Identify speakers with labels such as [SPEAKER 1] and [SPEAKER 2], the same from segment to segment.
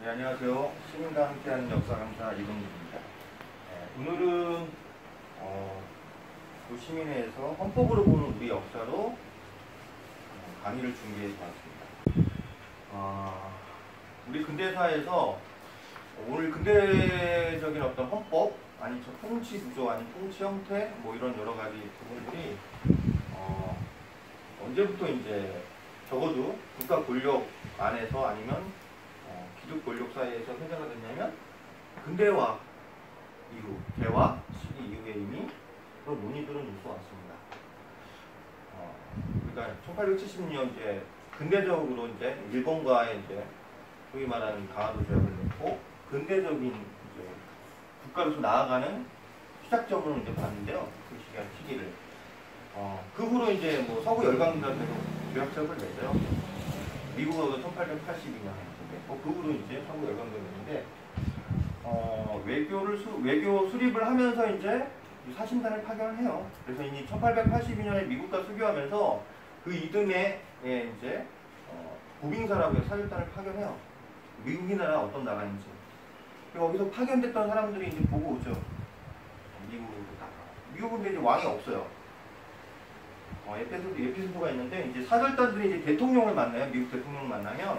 [SPEAKER 1] 네, 안녕하세요. 시민과 함께하는 역사 강사 이동규입니다. 오늘은 그 시민회에서 헌법으로 보는 우리 역사로 강의를 준비해 봤습니다. 우리 근대사에서 오늘 근대적인 어떤 헌법, 아니 통치 구조, 아니 통치 형태, 뭐 이런 여러 가지 부분들이 언제부터 이제 적어도 국가 권력 안에서 아니면 기득 권력 사이에서 회자가 됐냐면 근대화 이후, 대화 시기 이후에 이미 그런 논의들은 있어 왔습니다. 그러니까 1870년 이제 근대적으로 이제 일본과의 이제 소위 말하는 강화도 조약을 맺고 근대적인 이제 국가로서 나아가는 시작점으로 이제 봤는데요. 그 시기를. 그 후로 이제 뭐 서구 열강들한테도 조약책을 냈어요. 미국으로도 1882년에. 그 후로 이제 서구 열강들이 있는데, 외교 수립을 하면서 이제 사신단을 파견을 해요. 그래서 이미 1882년에 미국과 수교하면서 그 이듬해에 이제 보빙사라고 해서 사절단을 파견해요. 미국이 나라 어떤 나라인지. 거기서 파견됐던 사람들이 이제 보고 오죠. 미국은 이제 왕이 없어요. 에피소드가 있는데, 이제 사절단들이 이제 대통령을 만나요. 미국 대통령을 만나면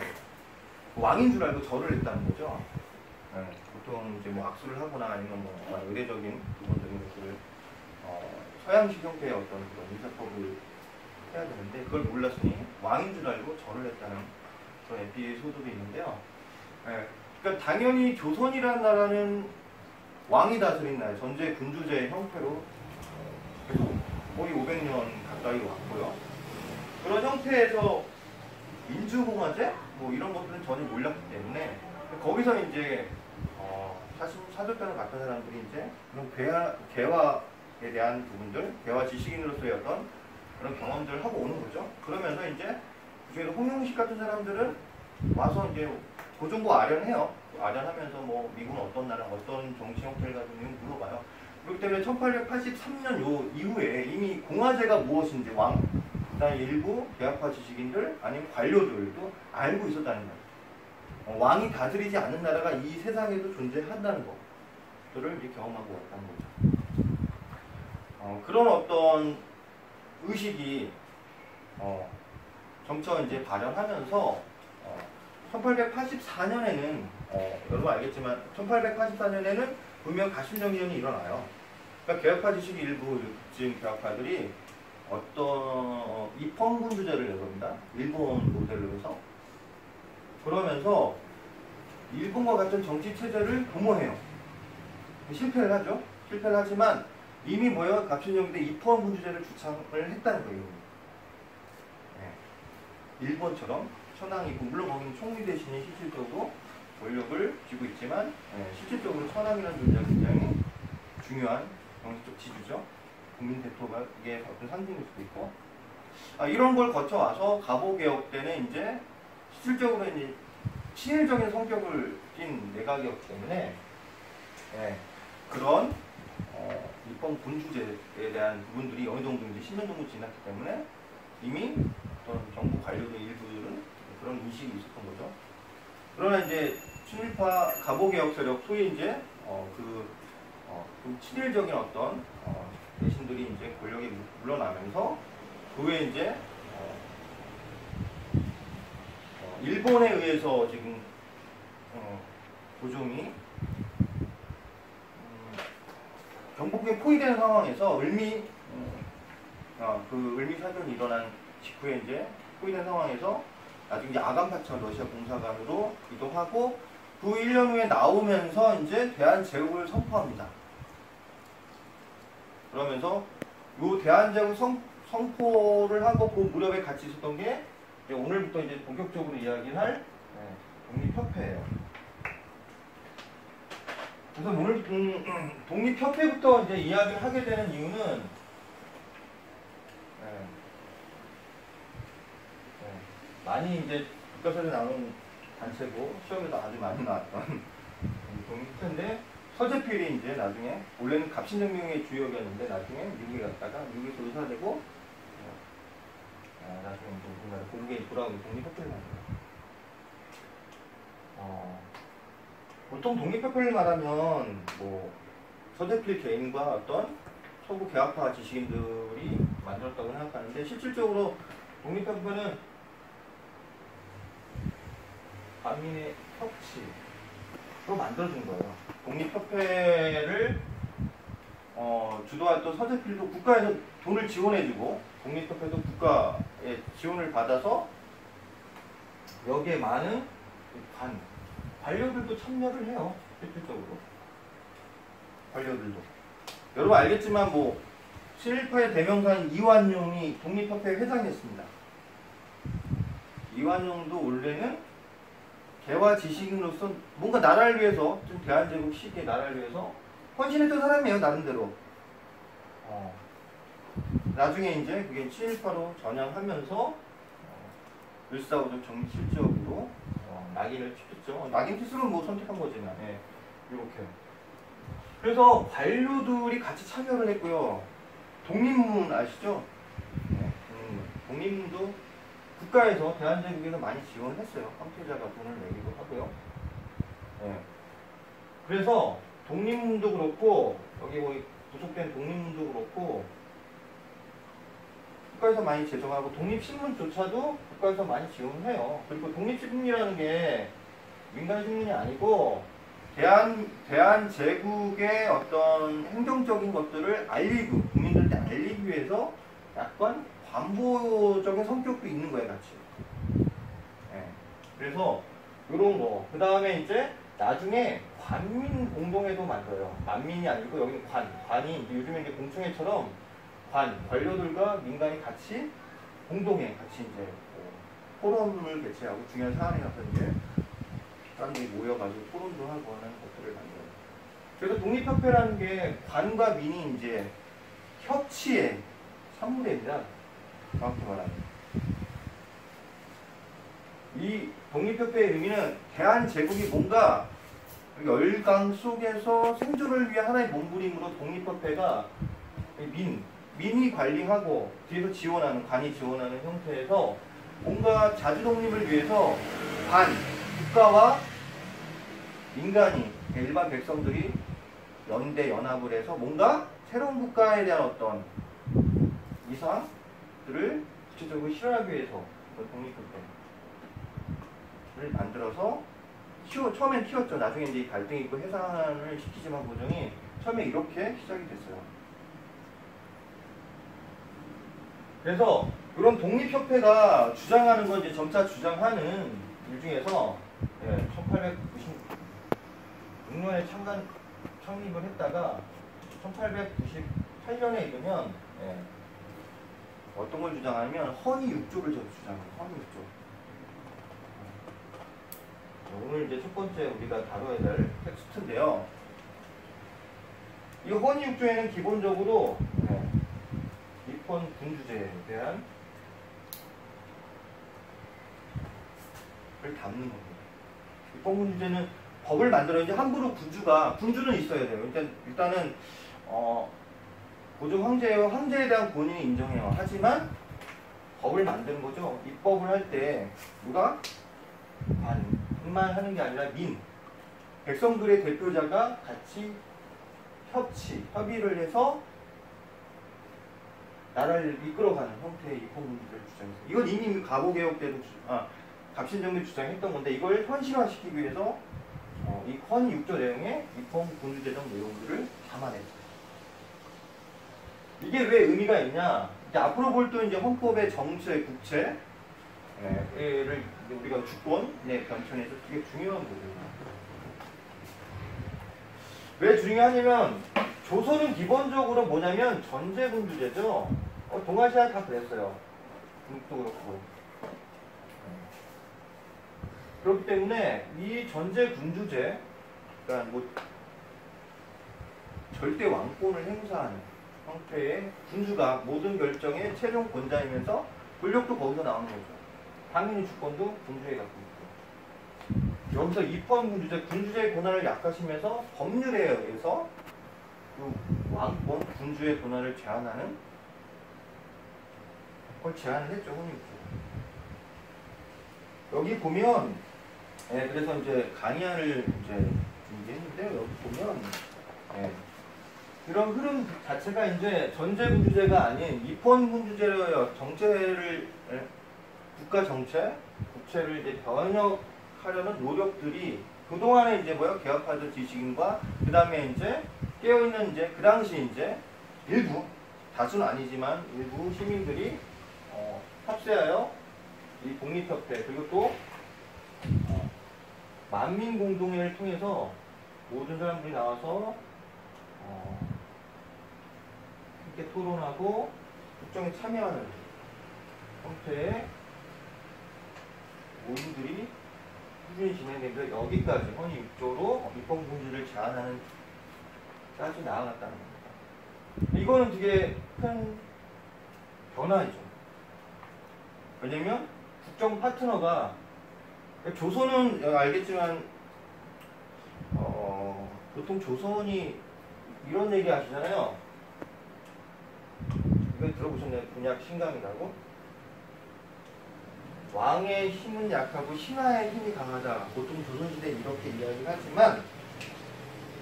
[SPEAKER 1] 왕인 줄 알고 절을 했다는 거죠. 보통 이제 뭐 악수를 하거나 아니면 뭐 의례적인 부분적인 것들을 서양식 형태의 어떤 그런 인사법을 해야 되는데 그걸 몰랐으니 왕인 줄 알고 절을 했다는 그런 에피소드도 있는데요. 그러니까 당연히 조선이라는 나라는 왕이 다스린 나라, 전제 군주제의 형태로 계속 거의 500년 가까이 왔고요. 그런 형태에서 민주공화제? 뭐 이런 것들은 전혀 몰랐기 때문에 거기서 이제 사절단을 맡은 사람들이 이제 그런 개화에 대한 부분들, 개화 지식인으로서의 어떤 그런 경험들을 하고 오는 거죠. 그러면서 이제 그중에서 홍용식 같은 사람들은 와서 이제 고정고 아련해요. 아련하면서 뭐 미국은 어떤 나라, 어떤 정치 형태를 가지고 있는지 물어봐요. 그렇기 때문에 1883년 요 이후에 이미 공화제가 무엇인지 그다음에 일부 대학파 지식인들 아니면 관료들도 알고 있었다는 거예요. 왕이 다스리지 않는 나라가 이 세상에도 존재한다는 것들을 이제 경험하고 왔다는 거죠. 그런 어떤 의식이 점차 이제 발현하면서 1884년에는 여러분 알겠지만 1884년에는 분명 가신정변이 일어나요. 그러니까 개혁파 지식 일부 지금 개혁파들이 어떤 입헌군주제를 내겁니다. 일본 모델로 해서. 그러면서 일본과 같은 정치체제를 도모해요. 실패를 하죠. 실패를 하지만 이미 뭐예요? 갑신정변 때 입헌군주제를 주창을 했다는 거예요. 일본처럼 천황이고 물론 거기는 총리 대신에 실질적으로 권력을 쥐고 있지만 실질적으로 천황이라는 존재가 굉장히 중요한 정치적 지주죠. 국민 대표의 어떤 상징일 수도 있고 이런 걸 거쳐와서 갑오개혁 때는 이제 실질적으로 이제 친일적인 성격을 띤 내각이었기 때문에 그런 입헌 군주제에 대한 부분들이 어느 정도 이제 10년 정도 지났기 때문에 이미 어떤 정부 관료들 일부들은 그런 인식이 있었던 거죠. 그러나 이제 친일파 갑오개혁 세력 소위 이제 좀 친일적인 어떤 대신들이 이제 권력이 물러나면서 그 후에 이제 일본에 의해서 지금 고종이 경복궁에 포위되는 상황에서 그 을미 사변이 일어난 직후에 이제 포위된 상황에서 나중에 이제 아간파천 러시아 공사관으로 이동하고 그 1년 후에 나오면서 이제 대한제국을 선포합니다. 그러면서 이 대한제국 선포를 하고 그 무렵에 같이 있었던 게 이제 오늘부터 이제 본격적으로 이야기할 독립협회예요. 그래서 오늘 독립협회부터 이제 이야기를 하게 되는 이유는 많이 이제 교과서에 나오는 단체고 시험에도 아주 많이 나왔던 독립협회인데 서재필이 이제 나중에 원래는 갑신정명의 주역이었는데 나중에 미국에 갔다가 미국에서 의사되고 나중에 우리나라 고국에 돌아오는 독립협회를 만들어요. 보통 독립협회를 말하면 뭐 서대필 개인과 어떤 서구 개학파 지식인들이 만들었다고 생각하는데 실질적으로 독립협회는 반민의 협치로 만들어준 거예요. 독립협회를 주도했던 서대필도 국가에서 돈을 지원해주고 독립협회도 국가의 지원을 받아서 여기에 많은 관료들도 참여를 해요. 실질적으로 관료들도 여러분 알겠지만 뭐 친일파의 대명사인 이완용이 독립협회 회장이었습니다. 이완용도 원래는 개화 지식인으로서 뭔가 나라를 위해서 좀 대한제국 시기의 나라를 위해서 헌신했던 사람이에요. 나름대로. 나중에 이제 그게 친일파로 전향하면서 을사오적 정치적으로 낙인을 찍혔죠. 낙인 티스는 뭐 선택한 거지만 이렇게. 그래서 관료들이 같이 참여를 했고요. 독립문 아시죠? 독립문도 국가에서 대한제국에서 많이 지원을 했어요. 황태자가 돈을 내기도 하고요. 그래서 독립문도 그렇고 여기 뭐 부속된 독립문도 그렇고 국가에서 많이 제정하고 독립신문조차도 국가에서 많이 지원을 해요. 그리고 독립신문이라는 게 민간 신문이 아니고 대한제국의 어떤 행정적인 것들을 알리고 국민들한테 알리기 위해서 약간 광고적인 성격도 있는 거예요, 같이. 그래서 이런 거. 그 다음에 이제 나중에 관민 공동회도 만들어요. 만민이 아니고 여기는 관이 이제 요즘에 이제 공청회처럼 관료들과 민간이 같이 공동회 같이 이제 포럼을 개최하고 중요한 사안에 가서 이제 사람들이 모여가지고 토론도 하고 하는 것들을 만들어요. 그래서 독립협회라는 게 관과 민이 이제 협치의 산물입니다. 정확히 말하면. 이 독립협회의 의미는 대한제국이 뭔가 열강 속에서 생존을 위해 하나의 몸부림으로 독립협회가 민이 관리하고 뒤에서 지원하는, 관이 지원하는 형태에서 뭔가 자주독립을 위해서 국가와 민간이, 일반 백성들이 연대, 연합을 해서 뭔가 새로운 국가에 대한 어떤 이상들을 구체적으로 실현하기 위해서 독립협회를 만들어서 처음엔 키웠죠. 나중에 이제 갈등이 있고 해산을 시키지만 고정이 처음에 이렇게 시작이 됐어요. 그래서 이런 독립협회가 주장하는 건 이제 점차 주장하는 일 중에서 1896년에 창립을 했다가 1898년에 이르면 어떤 걸 주장하냐면 헌의육조를 주장해요. 헌의육조. 오늘 이제 첫 번째 우리가 다뤄야 될 텍스트인데요. 이 헌의육조에는 기본적으로 입헌 군주제에 대한 을 담는 겁니다. 입헌 군주제는 법을 만들어야지 함부로 군주는 있어야 돼요. 일단은 고종 황제에 대한 권위는 인정해요. 하지만 법을 만드는 거죠. 입법을 할 때 누가 관만 하는 게 아니라 백성들의 대표자가 같이 협의를 해서 나라를 이끌어가는 형태의 입헌군주제를 주장했어요. 이건 이미 가보개혁 때도 갑신정비 주장했던 건데 이걸 현실화시키기 위해서 이 헌의육조 내용에 입헌군주제적 내용들을 담아냈어요. 이게 왜 의미가 있냐? 이제 앞으로 볼 또 이제 헌법의 정체, 국채를 우리가 주권의 변천에서 되게 중요한 부분이에요. 왜 중요하냐면 조선은 기본적으로 뭐냐면 전제군주제죠. 동아시아 다 그랬어요. 중국도 그렇고. 그렇기 때문에 이 전제군주제, 그러니까 뭐 절대 왕권을 행사하는 형태의 군주가 모든 결정의 최종 권자이면서 권력도 거기서 나오는 거죠. 당연히 주권도 군주에 갖고 있고. 여기서 입헌군주제, 군주제의 권한을 약화시면서 법률에 의해서 그 왕권, 군주의 권한을 제한하는 걸 제한을 했죠. 헌의육조. 여기 보면 그래서 이제 강의안을 이제 준비했는데요. 여기 보면 예. 이런 흐름 자체가 이제 전제군주제가 아닌 입헌군주제의 정체를 국가 정체, 국채를 이제 변혁하려는 노력들이 그동안에 이제 개혁파들 지식인과 그 다음에 이제 깨어있는 이제 그 당시 이제 일부 다수는 아니지만 일부 시민들이 합세하여 이 독립협회 그리고 또 만민공동회를 통해서 모든 사람들이 나와서 함께 토론하고 국정에 참여하는 형태의 모임들이 꾸준히 진행되면서 여기까지 헌의 6조로 입헌군주를 제한하는 까지 나아갔다는 겁니다. 이거는 되게 큰 변화이죠. 왜냐면 국정 파트너가 조선은 알겠지만 보통 조선이 이런 얘기 하시잖아요. 이거 들어보셨나요? 군약 신강이라고? 왕의 힘은 약하고 신하의 힘이 강하다. 보통 조선시대에 이렇게 이야기를 하지만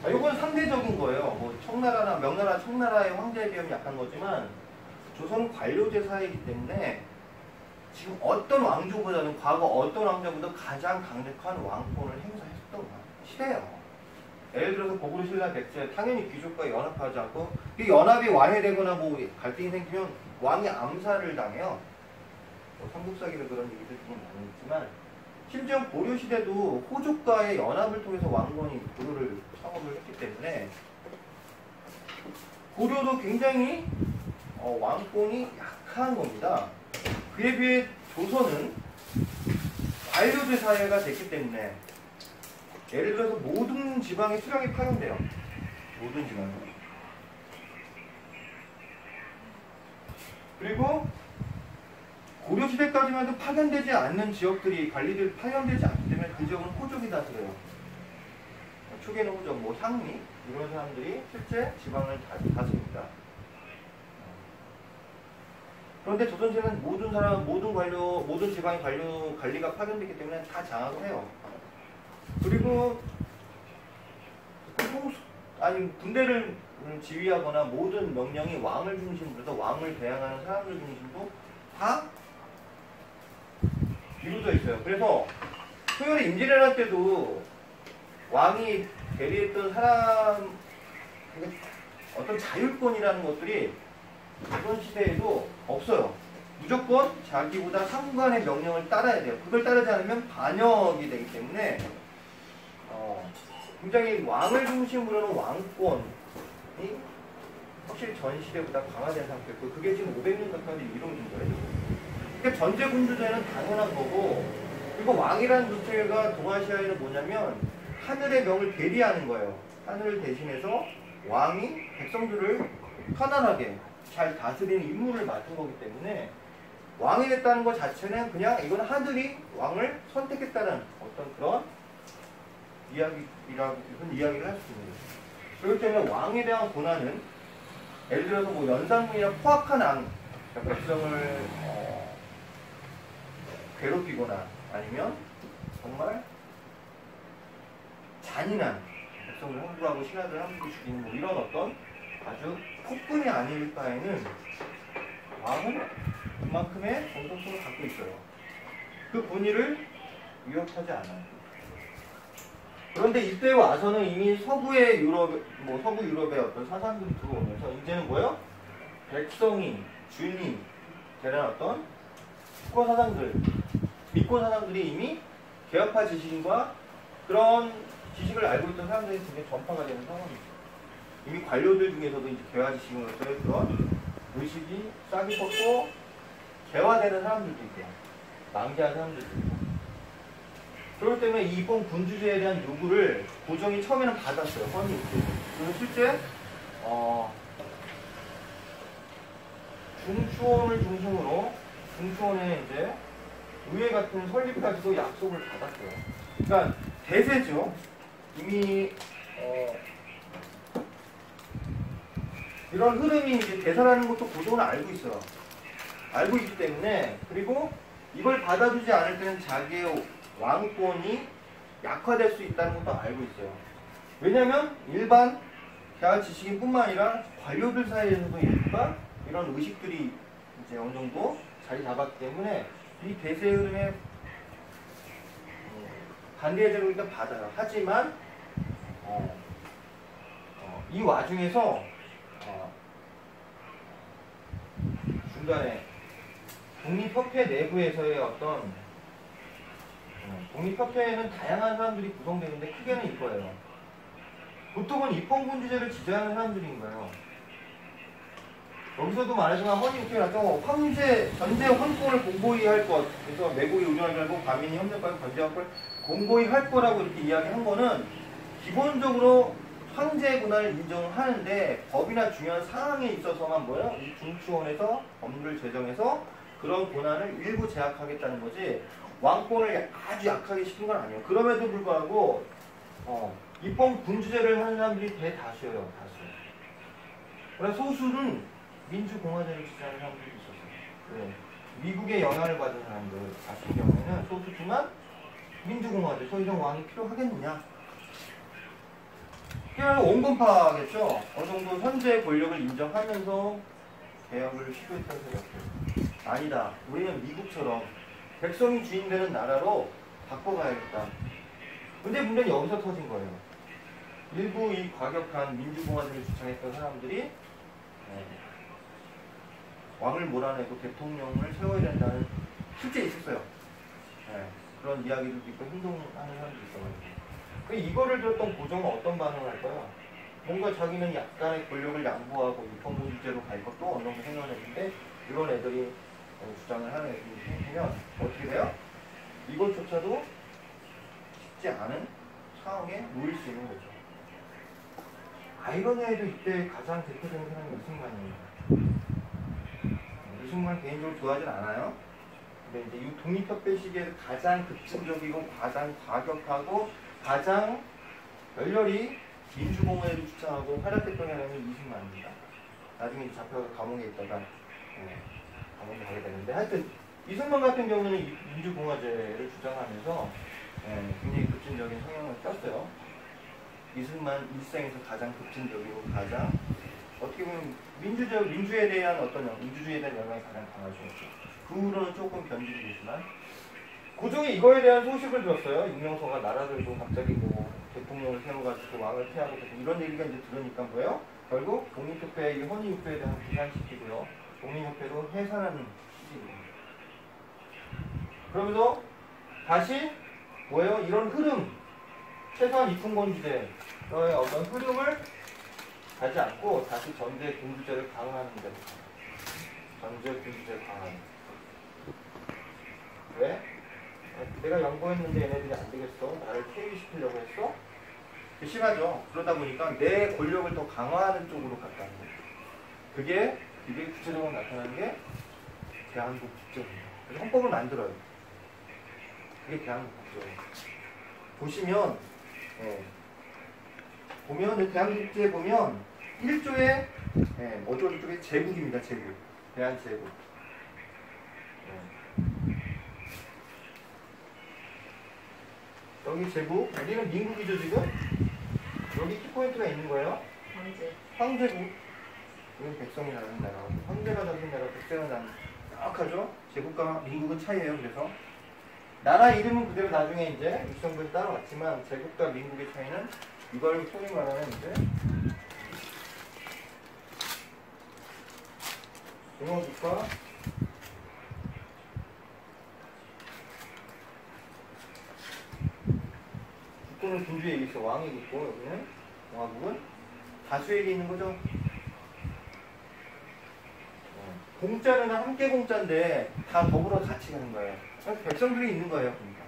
[SPEAKER 1] 이건 상대적인 거예요. 뭐 청나라나 명나라, 청나라의 황제에 비하면 약한 거지만 조선은 관료제 사회이기 때문에 지금 어떤 왕조보다는 과거 어떤 왕조보다 가장 강력한 왕권을 행사했었던 시대예요. 예를 들어서 고구려 신라 백제 당연히 귀족과 연합하지 않고 이 연합이 와해되거나 뭐 갈등이 생기면 왕이 암살을 당해요. 뭐 삼국사기는 그런 얘기들 좀 많이 있지만 심지어 고려 시대도 호족과의 연합을 통해서 왕건이 고려를 창업을 했기 때문에 고려도 굉장히 왕권이 약한 겁니다. 그에 비해 조선은 관료제 사회가 됐기 때문에 예를 들어서 모든 지방에 수령이 파견돼요. 모든 지방에. 그리고 고려시대까지만 해도 파견되지 않는 지역들이 관리들 파견되지 않기 때문에 그 지역은 호족이 다스려요. 초기에는 호족, 뭐 향미 이런 사람들이 실제 지방을 다스립니다. 그런데 조선시대는 모든 사람, 모든 관료, 모든 지방의 관리가 파견되기 때문에 다 장악을 해요. 그리고 군대를 지휘하거나 모든 명령이 왕을 중심으로 해서 왕을 대항하는 사람들 중심도 다 이루어져 있어요. 그래서 소열의 임진왜란 때도 왕이 대리했던 사람 어떤 자율권이라는 것들이 이번 시대에도 없어요. 무조건 자기보다 상관의 명령을 따라야 돼요. 그걸 따르지 않으면 반역이 되기 때문에 굉장히 왕을 중심으로는 왕권이 확실히 전 시대보다 강화된 상태였고 그게 지금 500년 가까이 이루어진 거예요. 그러니까 전제군주제는 당연한 거고 그리고 왕이라는 존재가 동아시아에는 뭐냐면 하늘의 명을 대리하는 거예요. 하늘을 대신해서 왕이 백성들을 편안하게 잘 다스리는 임무를 맡은 거기 때문에 왕이 됐다는 것 자체는 그냥 이건 하늘이 왕을 선택했다는 어떤 그런 이야기를 할 수 있는 거죠. 그렇기 때문에 왕에 대한 고난은 예를 들어서 뭐 연산군이나 포악한 왕, 백성을 괴롭히거나 아니면 정말 잔인한 백성을 함부하고 신하들 함부로 죽이는 뭐 이런 어떤 아주 폭군이 아닐 바에는 왕은 그만큼의 정성성을 갖고 있어요. 그 본의를 위협하지 않아요. 그런데 이때 와서는 이미 서부 유럽의 어떤 사상들이 들어오면서 이제는 뭐예요? 백성이, 주인이 되는 어떤 국가 사상들, 믿고 사상들이 이미 개혁파 지식인과 그런 지식을 알고 있던 사람들이 굉장히 전파가 되는 상황입니다. 이미 관료들 중에서도 이제 개화 지식으로서의 그런 의식이 싹이 뻗고 개화되는 사람들도 있고 망개한 사람들도 있고 그렇기 때문에 이 입헌 군주제에 대한 요구를 고종이 처음에는 받았어요. 헌의. 그래서 실제 중추원을 중심으로 중추원에 이제 의회 같은 설립까지도 약속을 받았어요. 그러니까 대세죠. 이미 이런 흐름이 이제 대사라는 것도 고종은 알고 있어요. 알고 있기 때문에 그리고 이걸 받아주지 않을 때는 자기의 왕권이 약화될 수 있다는 것도 알고 있어요. 왜냐면 일반 대학 지식인뿐만 아니라 관료들 사이에서도 일부가 이런 의식들이 이제 어느 정도 자리 잡았기 때문에 이 대세 흐름에 반대 해석을 일단 받아요. 하지만 이 와중에서 중간에 독립협회 내부에서의 어떤 독립협회에는 다양한 사람들이 구성되는데 크게는 이거예요. 보통은 입헌군주제를 지지하는 사람들인 거예요. 여기서도 말하지만 허니우트에 나타나고 전제 황권을 공고히 할 것, 그래서 매국에 의존하지 말고 과민이 협력과 전제 황권을 공고히 할 거라고 이렇게 이야기한 거는 기본적으로 황제 권한을 인정하는데 법이나 중요한 사항에 있어서만 뭐예요? 이 중추원에서 법률을 제정해서 그런 권한을 일부 제약하겠다는 거지 왕권을 아주 약하게 시킨 건 아니에요. 그럼에도 불구하고 입헌 군주제를 하는 사람들이 대다수예요. 다수. 그러나 소수는 민주공화제를 지지하는 사람들이 있었어요. 네. 미국의 영향을 받은 사람들 같은 경우에는 소수지만 민주공화제, 더 이상 왕이 필요하겠느냐? 그냥 온건파겠죠. 어느 정도 현재 권력을 인정하면서 개혁을 시도했다는 생각이에요. 아니다. 우리는 미국처럼 백성이 주인되는 나라로 바꿔가야겠다. 근데 문제는 여기서 터진 거예요. 일부 이 과격한 민주공화제를 주창했던 사람들이 왕을 몰아내고 대통령을 세워야 된다는 실제 있었어요. 그런 이야기들도 있고 행동하는 사람도 있어요. 이거를 들었던 고종은 어떤 반응을 할까요? 뭔가 자기는 약간의 권력을 양보하고 입헌군주제로 갈 것도 어느 정도 생각을 했는데 이런 애들이 주장을 하는 애들이 생기면 어떻게 돼요? 이것조차도 쉽지 않은 상황에 놓일 수 있는 거죠. 아이러니에도 이때 가장 대표적인 사람이 이승만입니다. 이승만 개인적으로 좋아하진 않아요. 근데 이제 이 독립협회 시기에 가장 급진적이고 가장 과격하고 가장 열렬히 민주공화제를 주창하고 활약했던 사람이 이승만입니다. 나중에 잡혀서 감옥에 있다가 감옥에 가게 되는데 하여튼 이승만 같은 경우는 민주공화제를 주장하면서 굉장히 급진적인 성향을 떴어요. 이승만 일생에서 가장 급진적이고 가장 어떻게 보면 민주주의에 대한 민주주의에 대한 영향이 가장 강하죠. 그 후로는 조금 변질이지만 고종이 이거에 대한 소식을 들었어요. 윤명서가 나라들도 갑자기 뭐 대통령을 세워가지고 왕을 폐하고 이런 얘기가 이제 들으니까 뭐예요? 결국 독립협회, 이 헌의협회에 대한 비난시키고요. 독립협회로 해산하는 시기입니다. 그러면서 다시 뭐예요? 이런 흐름, 최소한 입헌군주제의 어떤 흐름을 가지 않고 다시 전제 군주제를 강화하는 데로 전제 군주제를 강화하는. 왜? 내가 양보했는데 얘네들이 안 되겠어? 나를 폐위시키려고 했어? 심하죠. 그러다 보니까 내 권력을 더 강화하는 쪽으로 갔다는 거예요. 그게 구체적으로 나타나는 게 대한민국 국제입니다. 그래서 헌법을 만들어요. 그게 대한민국 국제예요. 보시면 보면 대한민국 국제에 보면 1조에 어쩌고 저쩌고 제국입니다. 제국. 대한제국. 여기 제국, 여기는 민국이죠 지금? 여기 키포인트가 있는 거예요. 황제국. 여기 백성이 나는 나라. 황제가 잡는 나라, 백성이 나는 정확하죠? 제국과 민국은 차이예요. 그래서 나라 이름은 그대로 나중에 이제 육성부에서 따라왔지만 제국과 민국의 차이는 이걸 소위 말하는 이제 공화국과 국군은 군주에게 있어. 왕이 있고 여기는 공화국은 다수에게 있는 거죠. 공짜는 함께 공짜인데 다 더불어 같이 가는 거예요. 백성들이 있는 거예요. 그러니까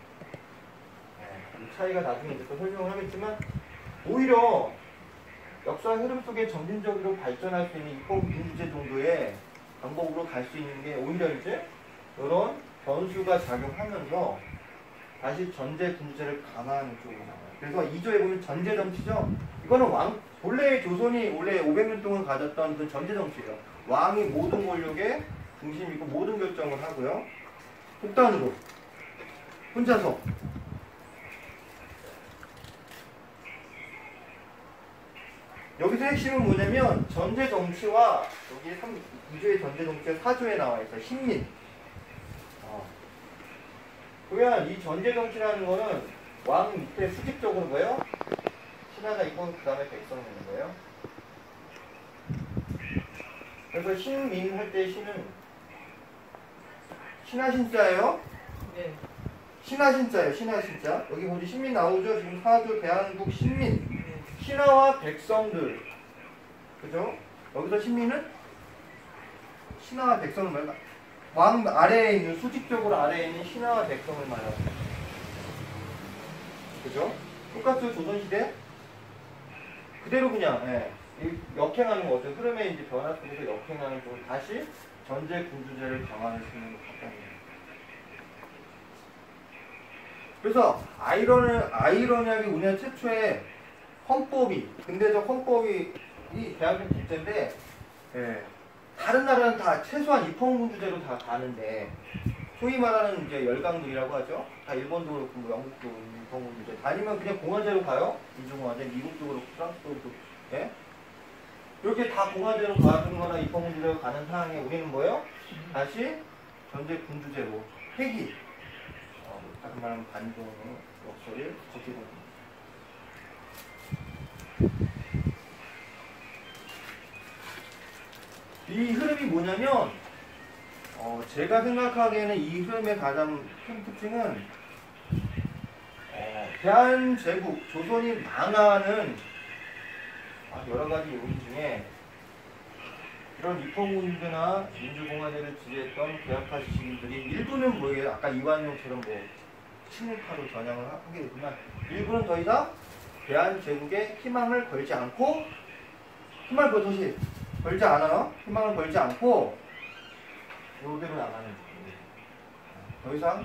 [SPEAKER 1] 이 차이가 나중에 이제 또 설명을 하겠지만 오히려 역사 흐름 속에 점진적으로 발전할 수 있는 입헌군주제 정도의 방법으로 갈 수 있는 게 오히려 이제 이런 변수가 작용하면서 다시 전제 군주제를 강화하는 쪽으로 나와요. 그래서 2조에 보면 전제 정치죠. 이거는 본래 조선이 원래 500년 동안 가졌던 그 전제 정치예요. 왕이 모든 권력의 중심이고 모든 결정을 하고요. 독단으로 혼자서 여기서 핵심은 뭐냐면 전제 정치와 여기 2조의 전제 정치가 4조에 나와 있어. 신민. 그러면 이 전제 정치라는 거는 왕 밑에 수직적으로 뭐예요? 신하가 있고 그 다음에 백성이 있는 거예요. 그래서 신민 할 때 신은 신하신자예요?
[SPEAKER 2] 네.
[SPEAKER 1] 신하신자예요. 신하신자. 여기 보지 신민 나오죠? 지금 4조 대한민국 신민. 신하와 백성들. 그죠? 여기서 신민은 신하와 백성을 말하 왕 아래에 있는 수직적으로 아래에 있는 신하와 백성을 말합니다. 그죠? 똑같죠? 조선시대 그대로 그냥 역행하는 거죠. 흐름의 이제 변화 속에서 역행하는 쪽으로 다시 전제 군주제를 강화할 수 있는 것 같다는 그래서 아이러니하게 우리나라 최초의 헌법이 근대적 헌법이 이 대한민국 국제인데 다른 나라는 다 최소한 입헌군주제로 다 가는데 소위 말하는 이제 열강들이라고 하죠. 다 일본도 그렇고 뭐 영국도 입헌군주제 아니면 그냥 공화제로 가요. 민주공화제, 미국도 그렇고 프랑스도 그렇고 이렇게 다 공화제로 가는 거나 입헌군주제로 가는 상황에 우리는 뭐예요? 다시 전제 군주제로 회기 다시 말하면 반동의 역설을 걷게 됩니다. 이 흐름이 뭐냐면 제가 생각하기에는 이 흐름의 가장 큰 특징은 대한제국, 조선이 망하는 여러가지 요인 중에 이런 입헌군주제나 민주공화제를 지지했던 계약파 지식인들이 일부는 뭐예요? 아까 이완용처럼 뭐 친일파로 전향을 하게 되지만 일부는 더 이상 대한제국에 희망을 걸지 않고 희망을 걸지 않아요. 희망을 걸지 않고 이대로 나가는 거예요. 더 이상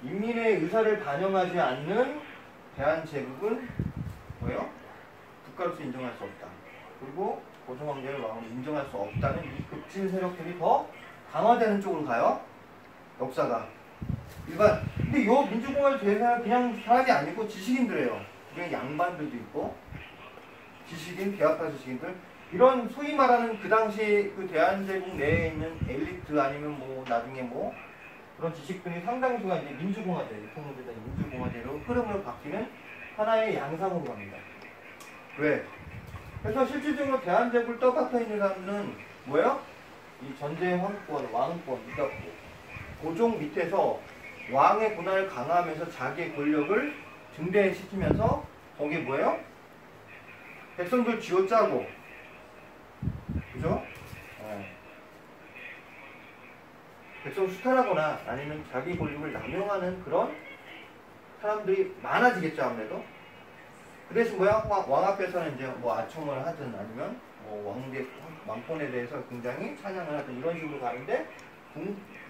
[SPEAKER 1] 인민의 의사를 반영하지 않는 대한제국은 뭐예요? 국가로서 인정할 수 없다. 그리고 고종황제를 왕으로 인정할 수 없다는 이 급진 세력들이 더 강화되는 쪽으로 가요. 역사가. 근데 이 민주공화제 대사는 그냥 사람이 아니고 지식인들이에요. 그냥 양반들도 있고 지식인, 계약파 지식인들 이런 소위 말하는 그 당시 그 대한제국 내에 있는 엘리트 아니면 뭐 나중에 뭐 그런 지식들이 상당수가 이제 민주공화제, 입헌군주제나 민주공화제로 흐름으로 바뀌는 하나의 양상으로 갑니다. 왜? 그래서 실질적으로 대한제국을 떠받쳐 있는 사람은 뭐예요? 이 전제 황권, 왕권, 그러니까 고종 밑에서 왕의 권한을 강화하면서 자기의 권력을 증대시키면서 거기에 뭐예요? 백성들 쥐어짜고 그죠? 백성 수탈하거나 아니면 자기 권력을 남용하는 그런 사람들이 많아지겠죠 아무래도. 그 대신 뭐야? 왕 앞에서는 이제 뭐 아청을 하든 아니면 뭐 왕권에 대해서 굉장히 찬양을 하든 이런 식으로 가는데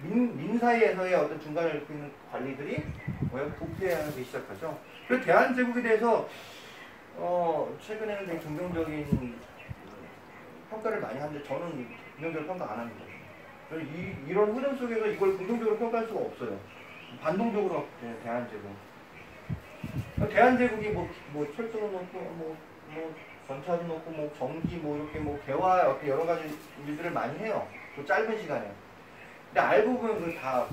[SPEAKER 1] 민 사이에서의 어떤 중간을 잇고 있는 관리들이 뭐야? 부패하기 시작하죠. 그 대한제국에 대해서 최근에는 되게 긍정적인 평가를 많이 하는데 저는 긍정적으로 평가 안 합니다. 이런 흐름 속에서 이걸 긍정적으로 평가할 수가 없어요. 반동적으로 대한제국. 대한제국이 뭐 철도를 놓고 뭐 전차도 놓고 뭐 전기 뭐 이렇게 뭐 개화 어떻게 여러 가지 일들을 많이 해요. 그 짧은 시간에. 근데 알고 보면 그 다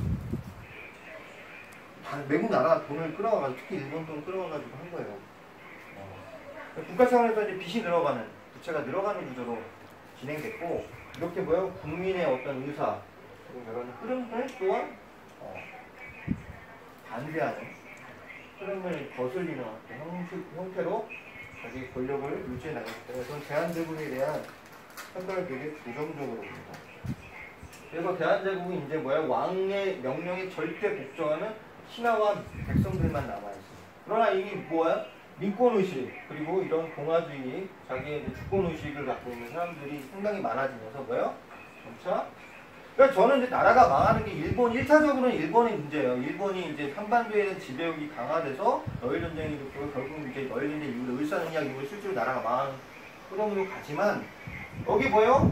[SPEAKER 1] 외국 나라 돈을 끌어와가지고 특히 일본 돈 끌어와가지고 한 거예요. 국가 차원에서 이제 빚이 늘어가는 부채가 늘어가는 구조로 진행됐고 이렇게 뭐예요? 국민의 어떤 의사 그리고 이런 흐름을 또한 반대하는 흐름을 거슬리는 형태로 자기 권력을 유지해 나갔기 때문에 저는 대한제국에 대한 평가를 되게 부정적으로 봅니다. 그래서 대한제국은 이제 뭐야? 왕의 명령에 절대 복종하는 신하와 백성들만 남아있어요. 그러나 이게 뭐야? 민권의식 그리고 이런 공화주의 자기의 주권의식을 갖고 있는 사람들이 상당히 많아지면서 뭐예요? 점차 그러니까 저는 이제 나라가 망하는 게 일본 1차적으로는 일본의 문제예요. 일본이 이제 한반도에 대한 지배력이 강화돼서 러일전쟁이 있고 결국 이제 러일전쟁 이후로 을사능력 이후로 실제로 나라가 망하는 흐름으로 가지만 여기 뭐예요?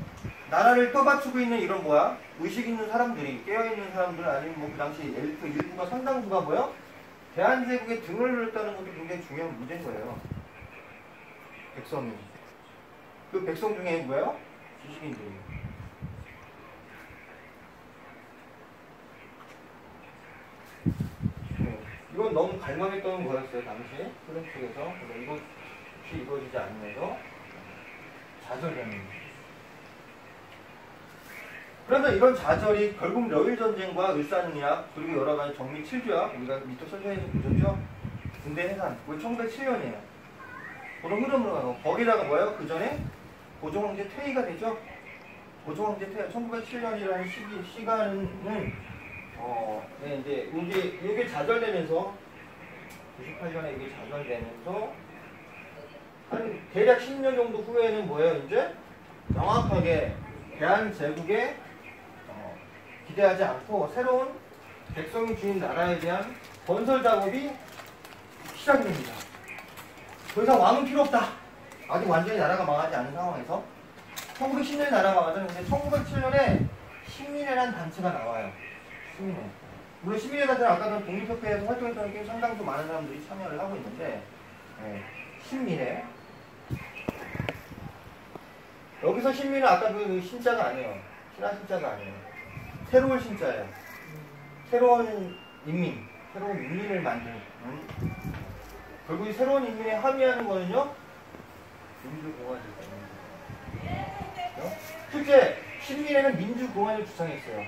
[SPEAKER 1] 나라를 떠받치고 있는 이런 뭐야? 의식 있는 사람들이 깨어있는 사람들 아니면 뭐 그 당시 엘리트 일부가 상당수가 뭐예요? 대한제국에 등을 올렸다는 것도 굉장히 중요한 문제인 거예요. 백성이. 그 백성 중에 뭐예요? 지식인들이. 이건 너무 갈망했던 거였어요, 당시에. 흐름 속에서. 근데 이것이 이루어지지 않으면서 좌절되는 거예요. 그러면 이런 좌절이 결국 러일 전쟁과 을사능약 그리고 여러 가지 정미 7조약 우리가 밑도 설명해서 보셨죠? 군대 해산. 그게 1907년이에요. 그런 흐름으로 가고 거기다가 뭐예요? 그 전에 고종황제 퇴위가 되죠? 고종황제 퇴위 1907년이라는 시간은 네, 이제 이게 좌절되면서 98년에 이게 좌절되면서 한 대략 10년 정도 후에는 뭐예요? 이제 명확하게 대한제국에 기대하지 않고 새로운 백성이 주인 나라에 대한 건설 작업이 시작이 됩니다. 더 이상 왕은 필요 없다. 아직 완전히 나라가 망하지 않은 상황에서 1910년에 나라가 망하잖아요. 근데 1907년에 신민회라는 단체가 나와요. 신민회. 물론 신민회 단체는 아까 전 독립협회에서 활동했던 게 상당수 많은 사람들이 참여를 하고 있는데 신민회. 여기서 신민은 아까 그 신자가 아니에요. 신하 신자가 아니에요. 새로운 신자예요. 새로운 인민, 새로운 인민을 만드는. 결국 이 새로운 인민에 함의하는 거는요, 민주공화제입니다. 실제 신민회는 민주공화제를 주창했어요.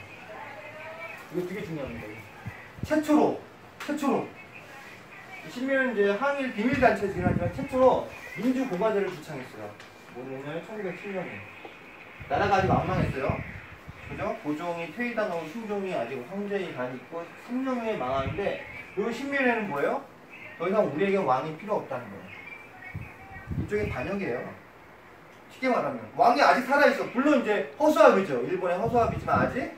[SPEAKER 1] 이거 되게 중요합니다. 최초로 신민회는 이제 항일 비밀단체이긴 하지만 최초로 민주공화제를 주창했어요. 뭐냐면 1907년에 나라가 아직 망망했어요. 그죠? 고종이 퇴위당하고 신종이 아직 황제에 가 있고 3년 후에 망하는데 이 신민회는 뭐예요? 더 이상 우리에게 왕이 필요 없다는 거예요. 이쪽이 반역이에요. 쉽게 말하면 왕이 아직 살아있어. 물론 이제 허수아비죠. 일본의 허수아비지만 아직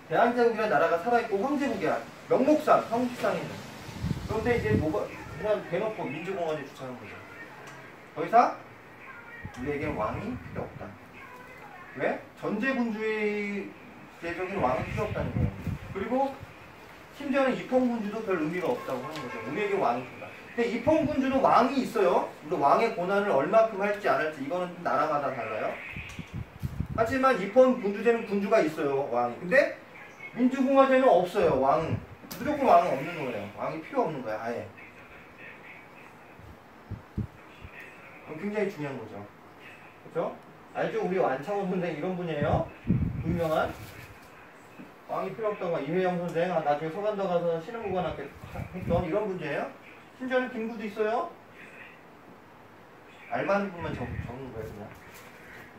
[SPEAKER 1] 대한제국이라는 나라가 살아있고 황제국이야. 명목상, 형식상이죠. 그런데 이제 뭐가 그냥 대놓고 민주공화제 주창한 거죠. 더 이상 우리에게는 왕이 필요 없다. 왜? 전제군주의제적인 왕은 필요 없다는 거예요. 그리고 심지어는 입헌군주도 별 의미가 없다고 하는 거죠. 우리에게 왕이 필요하다. 근데 입헌군주도 왕이 있어요. 근데 왕의 권한을 얼마큼 할지 안 할지 이거는 나라마다 달라요. 하지만 입헌군주제는 군주가 있어요. 왕이. 근데 민주공화제는 없어요. 왕은. 무조건 왕은 없는 거예요. 왕이 필요 없는 거야. 아예. 그럼 굉장히 중요한 거죠. 그렇죠? 알죠? 우리 완창원 선생 이런 분이에요. 유명한 왕이 필요 없다고 이회영 선생 나중에 서간도 가서 신흥무관 했던 이런 분이에요. 심지어는 김구도 있어요. 알맞은 분만 적는 거예요 그냥.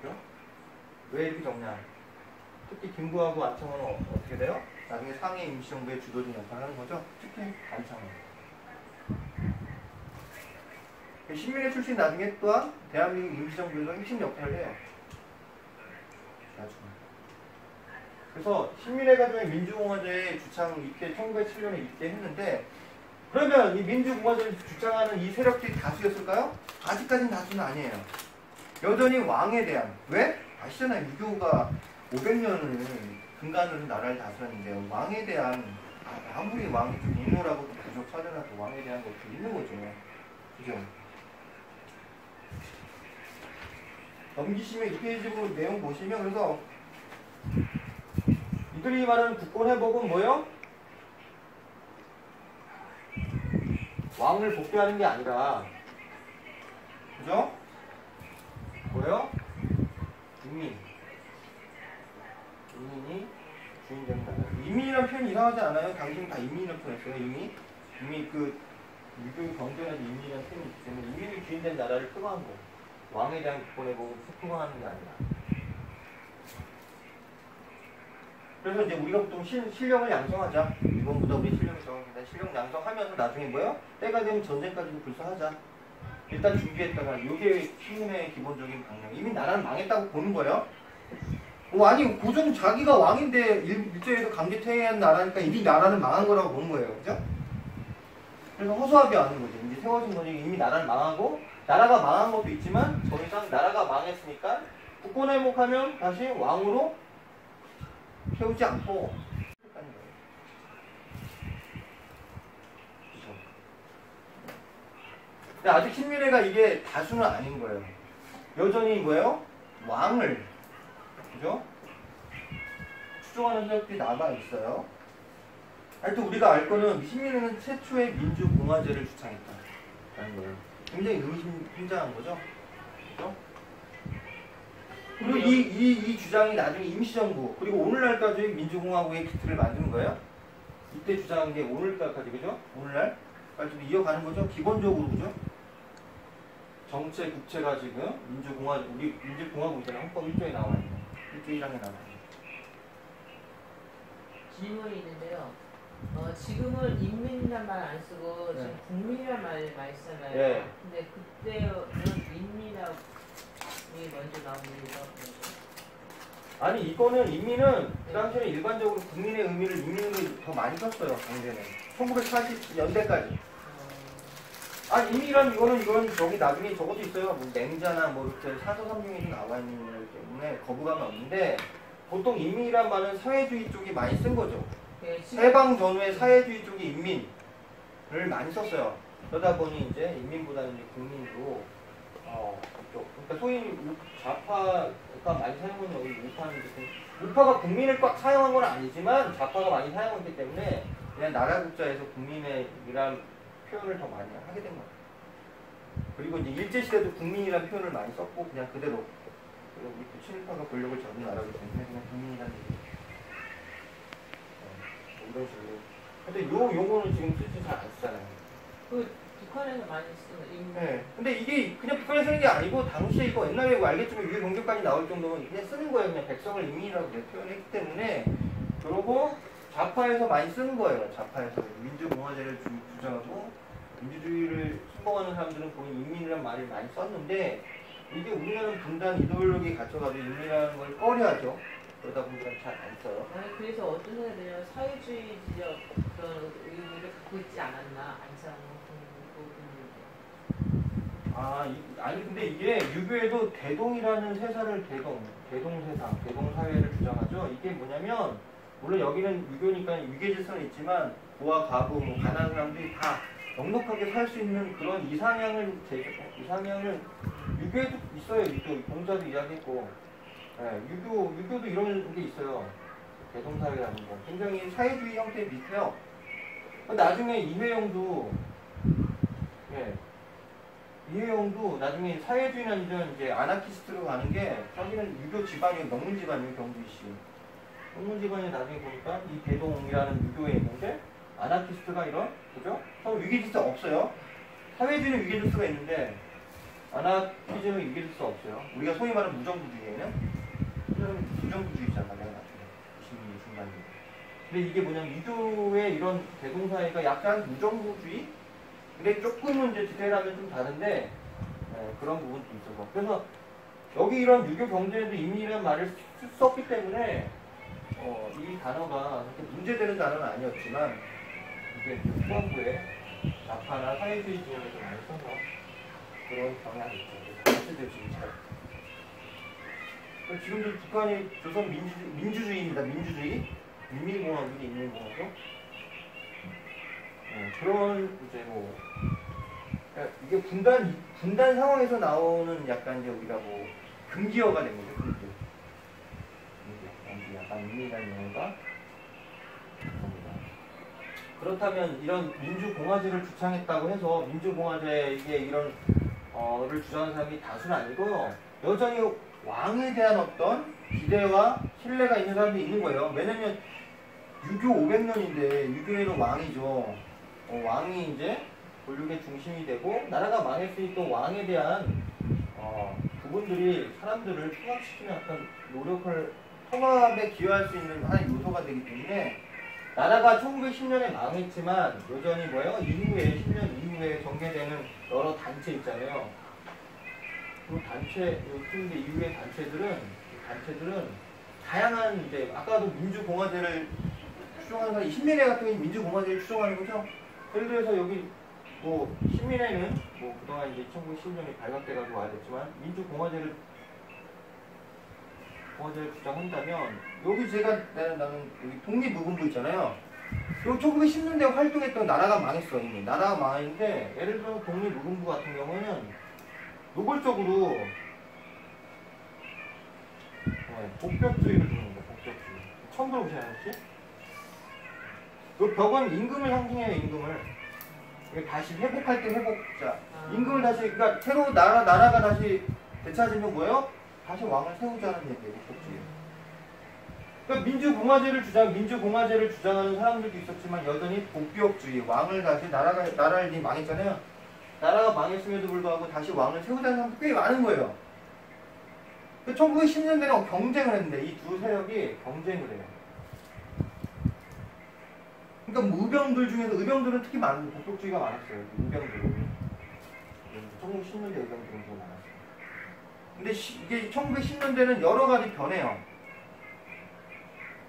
[SPEAKER 1] 그죠? 왜 이렇게 적냐? 특히 김구하고 완창원은 어떻게 돼요? 나중에 상해 임시정부의 주도진 역할을 하는 거죠. 특히 완창원. 신민회 출신 나중에 또한 대한민국 임시정부에서 핵심 역할을 해요. 나중에. 그래서 신민회가 중에 민주공화제 주창 이때 1907년에 이때 했는데 그러면 이 민주공화제를 주창하는 이 세력들이 다수였을까요? 아직까지는 다수는 아니에요. 여전히 왕에 대한 왜? 아시잖아요. 유교가 500년을 근간으로 나라를 다스렸는데 왕에 대한 아무리 왕이 좀 인노라고 부족 하더라도 왕에 대한 것도 있는 거죠. 그죠? 넘기시면 2페이지 내용 보시면 그래서 이들이 말하는 국권 회복은 뭐예요? 왕을 복귀하는 게 아니라 그죠? 뭐예요? 인민이 주인 되는 나라. 인민이라는 표현이 이상하지 않아요? 당신은 다 인민이라고 표현했어요. 이미 그 유교 경전에도 인민이라는 표현이 있기 때문에 인민이 주인 된 나라를 표방한 거. 왕에 대한 국권에 보고 표방하는 게 아니라. 그래서 이제 우리가 보통 실력을 양성하자. 이번보다 우리 실력을 정합니다. 실력 양성하면서 나중에 뭐요? 때가 되면 전쟁까지도 불사하자. 일단 준비했다가 이게 신문의 기본적인 방향. 이미 나라는 망했다고 보는 거예요. 아니 고종 자기가 왕인데 일제에서 강제 퇴위한 나라니까 이미 나라는 망한 거라고 보는 거예요. 그죠? 그래서 허수아비 하는 거죠. 이제 세워진 거지. 이미 나라는 망하고 나라가 망한 것도 있지만 더 이상 나라가 망했으니까 국권 회복하면 다시 왕으로 세우지 않고 하는 거예요. 그렇죠? 근데 아직 신민회가 이게 다수는 아닌 거예요. 여전히 뭐예요? 왕을, 그죠? 추종하는 세력들이 남아 있어요. 하여튼 우리가 알 거는 신민회는 최초의 민주공화제를 주창했다라는 거예요. 굉장히 의미심장한 거죠. 그죠? 그리고 이 주장이 나중에 임시정부, 그리고 오늘날까지 민주공화국의 기틀을 만드는 거예요. 이때 주장한 게 오늘날까지, 그죠? 오늘날까지도 이어가는 거죠. 기본적으로, 그죠? 정체, 국체가 지금 우리 민주공화국이잖아요. 헌법 1조에 나와 있는. 1조 1항에 나와 있는.
[SPEAKER 2] 질문이 있는데요. 지금은 인민이란 말 안 쓰고 지금 국민이란 말 많이 쓰잖아요.
[SPEAKER 1] 네.
[SPEAKER 2] 근데 그때는 인민이라고 먼저 나온 이유가 뭐죠?
[SPEAKER 1] 아니 이거는 인민은 그 당시에는 일반적으로 국민의 의미를 인민을 더 많이 썼어요. 당시에는 1940년대까지. 인민이란 이거는 저기 나중에 저것도 있어요. 뭐 맹자나 뭐 이렇게 사서삼중에도 나와 있는 거기 때문에 거부감은 없는데 보통 인민이란 말은 사회주의 쪽이 많이 쓴 거죠.
[SPEAKER 2] 네,
[SPEAKER 1] 해방 전후에 사회주의 쪽이 인민을 많이 썼어요. 그러다 보니 이제 인민보다는 이제 국민으로 그러니까 소위 좌파가 많이 사용하는 여기 우파가 국민을 꽉 사용한 건 아니지만 좌파가 많이 사용했기 때문에 그냥 나라 국자에서 국민의이란 표현을 더 많이 하게 된 거예요. 그리고 이제 일제시대도 국민이라는 표현을 많이 썼고 그냥 그대로 우리 친일파가 권력을 잡은 나라기 때문에 그냥 국민이라는 얘기. 이런 식으로. 근데 요 용어는 지금 쓰지 잘 안 쓰잖아요.
[SPEAKER 2] 북한에서 많이 쓰는 인민.
[SPEAKER 1] 네. 근데 이게 그냥 북한에 쓰는 게 아니고 당시에 이거 옛날에 알겠지만 유해 공격까지 나올 정도면 그냥 쓰는 거예요. 그냥 백성을 인민이라고 표현했기 때문에. 그러고 좌파에서 많이 쓰는 거예요. 좌파에서 민주공화제를 주장하고 민주주의를 신봉하는 사람들은 거의 인민이라는 말을 많이 썼는데 이게 우리나라는 분단 이데올로기에 갇혀가지고 인민이라는 걸 꺼려하죠. 그러다 보니까 잘 안 써요.
[SPEAKER 2] 아니 그래서 어떤 사람들은 사회주의적 그런 의미를 갖고 있지 않았나 안창호 부분인데.
[SPEAKER 1] 아니 근데 이게 유교에도 대동이라는 세사를 대동세상, 대동사회를 주장하죠. 이게 뭐냐면 물론 여기는 유교니까 유계질서는 있지만 고아, 가부, 뭐 가난한 사람들이 다 넉넉하게 살 수 있는 그런 이상향을 유교에도 있어요. 유교 공자도 이야기했고, 유교도 이런 게 있어요. 대동사회라는 거 굉장히 사회주의 형태에 비슷해요. 나중에 이회영도 나중에 사회주의는 이제 아나키스트로 가는 게 자기는 유교 집안이에요. 명문 집안이에요. 경주시 명문 집안이 나중에 보니까 이 대동이라는 유교에 있는데 아나키스트가 이런 그죠? 서로 위계질서 없어요. 사회주의는 위계질서가 있는데 아나키즘은 위계질서 없어요. 우리가 소위 말하는 무정부주의에는 무정부주의잖아. 내가 나중에 20년 중반에. 근데 이게 뭐냐면 유교의 이런 대동사회가 약간 무정부주의? 근데 조금은 이제 디테일하면 좀 다른데 그런 부분도 있어서 그래서 여기 이런 유교 경제에도 인민이라는 말을 썼기 때문에 이 단어가 그렇게 문제되는 단어는 아니었지만 이게 후반부에 좌파나 사회주의 지역에서 많이 써서 그런 경향이 있죠. 그래서 지금 잘. 지금도 북한이 조선 민주주의입니다. 민주주의. 인민공화국이 인민공화국. 그런 이제 뭐 그러니까 이게 분단 상황에서 나오는 약간 이제 우리가 뭐 금기어가 된 거죠. 금기. 약간 인민이라는 용어가 그렇다면 이런 민주공화제를 주창했다고 해서 민주공화제에 이런 를 주장하는 사람이 다수는 아니고요. 여전히 왕에 대한 어떤 기대와 신뢰가 있는 사람들이 있는 거예요. 왜냐면 유교 500년인데 유교에는 왕이죠. 왕이 이제 권력의 중심이 되고 나라가 망했으니 또 왕에 대한 부분들이 사람들을 통합시키는 어떤 통합에 기여할 수 있는 하나의 요소가 되기 때문에 나라가 1910년에 망했지만 여전히 뭐예요? 이후에 10년 이후에 전개되는 여러 단체 있잖아요. 그 단체, 이후의 단체들은 다양한 이제 아까도 민주공화제를 추종하는 사람, 신민회 같은 경우는 민주공화제를 추종하는 거죠. 예를 들어서 여기 뭐 신민회는 뭐 그동안 이제 1910년에 발각돼가지고 와야 됐지만 민주공화제를 주장한다면 여기 나는 여기 독립무분부 있잖아요. 요 1910년대 활동했던 나라가 망했어 이미. 나라가 망했는데 예를 들어 독립무군부 같은 경우는 노골적으로 복벽주의를 두는 거야. 복벽주의. 처음 들어보시나요 혹시? 그 벽은 임금을 상징해요. 임금을. 다시 회복할 때 회복자. 임금을 다시 그러니까 새로 나라가 다시 되찾으면 뭐예요? 다시 왕을 세우자는 얘기예요. 복벽주의. 그러니까 민주공화제를 주장하는 사람들도 있었지만 여전히 복벽주의, 왕을 다시 나라를 망했잖아요. 나라가 망했음에도 불구하고 다시 왕을 세우자는 사람도 꽤 많은 거예요. 1910년대는 경쟁을 했는데 이 두 세력이 경쟁을 해요. 그러니까 의병들 중에서 의병들은 특히 복벽주의가 많았어요. 의병들은 1910년대 의병들은 더 많았어요. 근데 이게 1910년대는 여러 가지 변해요.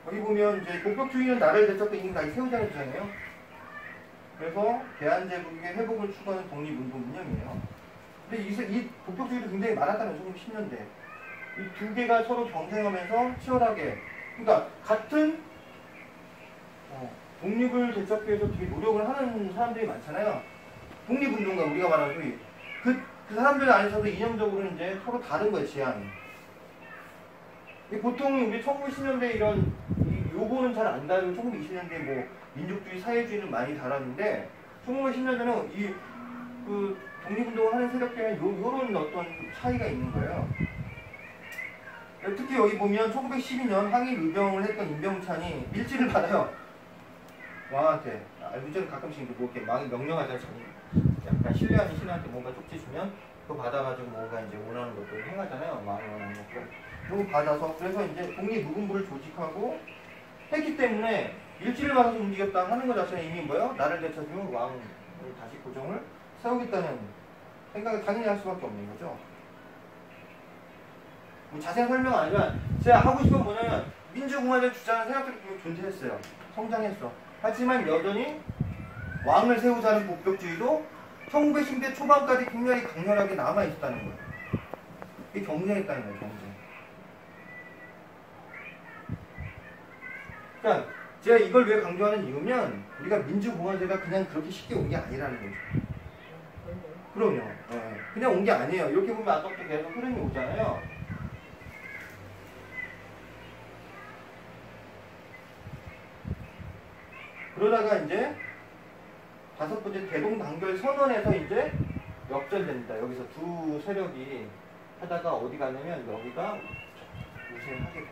[SPEAKER 1] 여기 보면 이제 복벽주의는 나라를 되찾고 임금 다시 세우자는 주장이에요. 그래서 대한제국의 회복을 추구하는 독립운동 이념이에요. 근데 이 복벽주의도 굉장히 많았다는 1910년대. 이 두 개가 서로 경쟁하면서 치열하게, 그러니까 같은 독립을 되찾기 위해서 되게 노력을 하는 사람들이 많잖아요. 독립운동가 우리가 말하는 소위 그 사람들 안에서도 이념적으로 이제 서로 다른 거예요. 제안이. 보통 우리 1910년대 요거는 잘 안 다르고 1920년대 뭐 민족주의, 사회주의는 많이 다뤘는데 1910년대는 그 독립운동을 하는 세력들은 요런 어떤 차이가 있는 거예요. 특히 여기 보면 1912년 항일 의병을 했던 임병찬이 밀지를 받아요. 왕한테. 요즘 가끔씩 뭐 이렇게 왕이 명령하자 약간 신뢰하는 신한테 뭔가 쪽지 주면 그거 받아가지고 뭔가 이제 원하는 것들 행하잖아요. 왕이 원하는 것들. 그거 받아서 그래서 이제 독립무군부를 조직하고 했기 때문에 밀지를 받아서 움직였다 하는 것 자체는 이미 뭐예요? 나를 되찾으면 왕을 다시 고정을 세우겠다는 생각을 당연히 할 수밖에 없는 거죠. 뭐 자세한 설명 아니지만 제가 하고 싶은 건 뭐냐면 민주공화제를 주장하는 세력들이 존재했어요. 성장했어. 하지만 여전히 왕을 세우자는 복벽주의도 1910대 초반까지 굉장히 강렬하게 남아있었다는 거예요. 이게 경쟁했다는 거예요. 경쟁. 그러니까 제가 이걸 왜 강조하는 이유면 우리가 민주공화제가 그냥 그렇게 쉽게 온 게 아니라는 거죠. 그럼요. 네. 그냥 온 게 아니에요. 이렇게 보면 아까부터 계속 흐름이 오잖아요. 그러다가 이제 다섯 번째 대동단결 선언에서 이제 역전됩니다. 여기서 두 세력이 하다가 어디 가냐면 여기가 우세하게 돼요.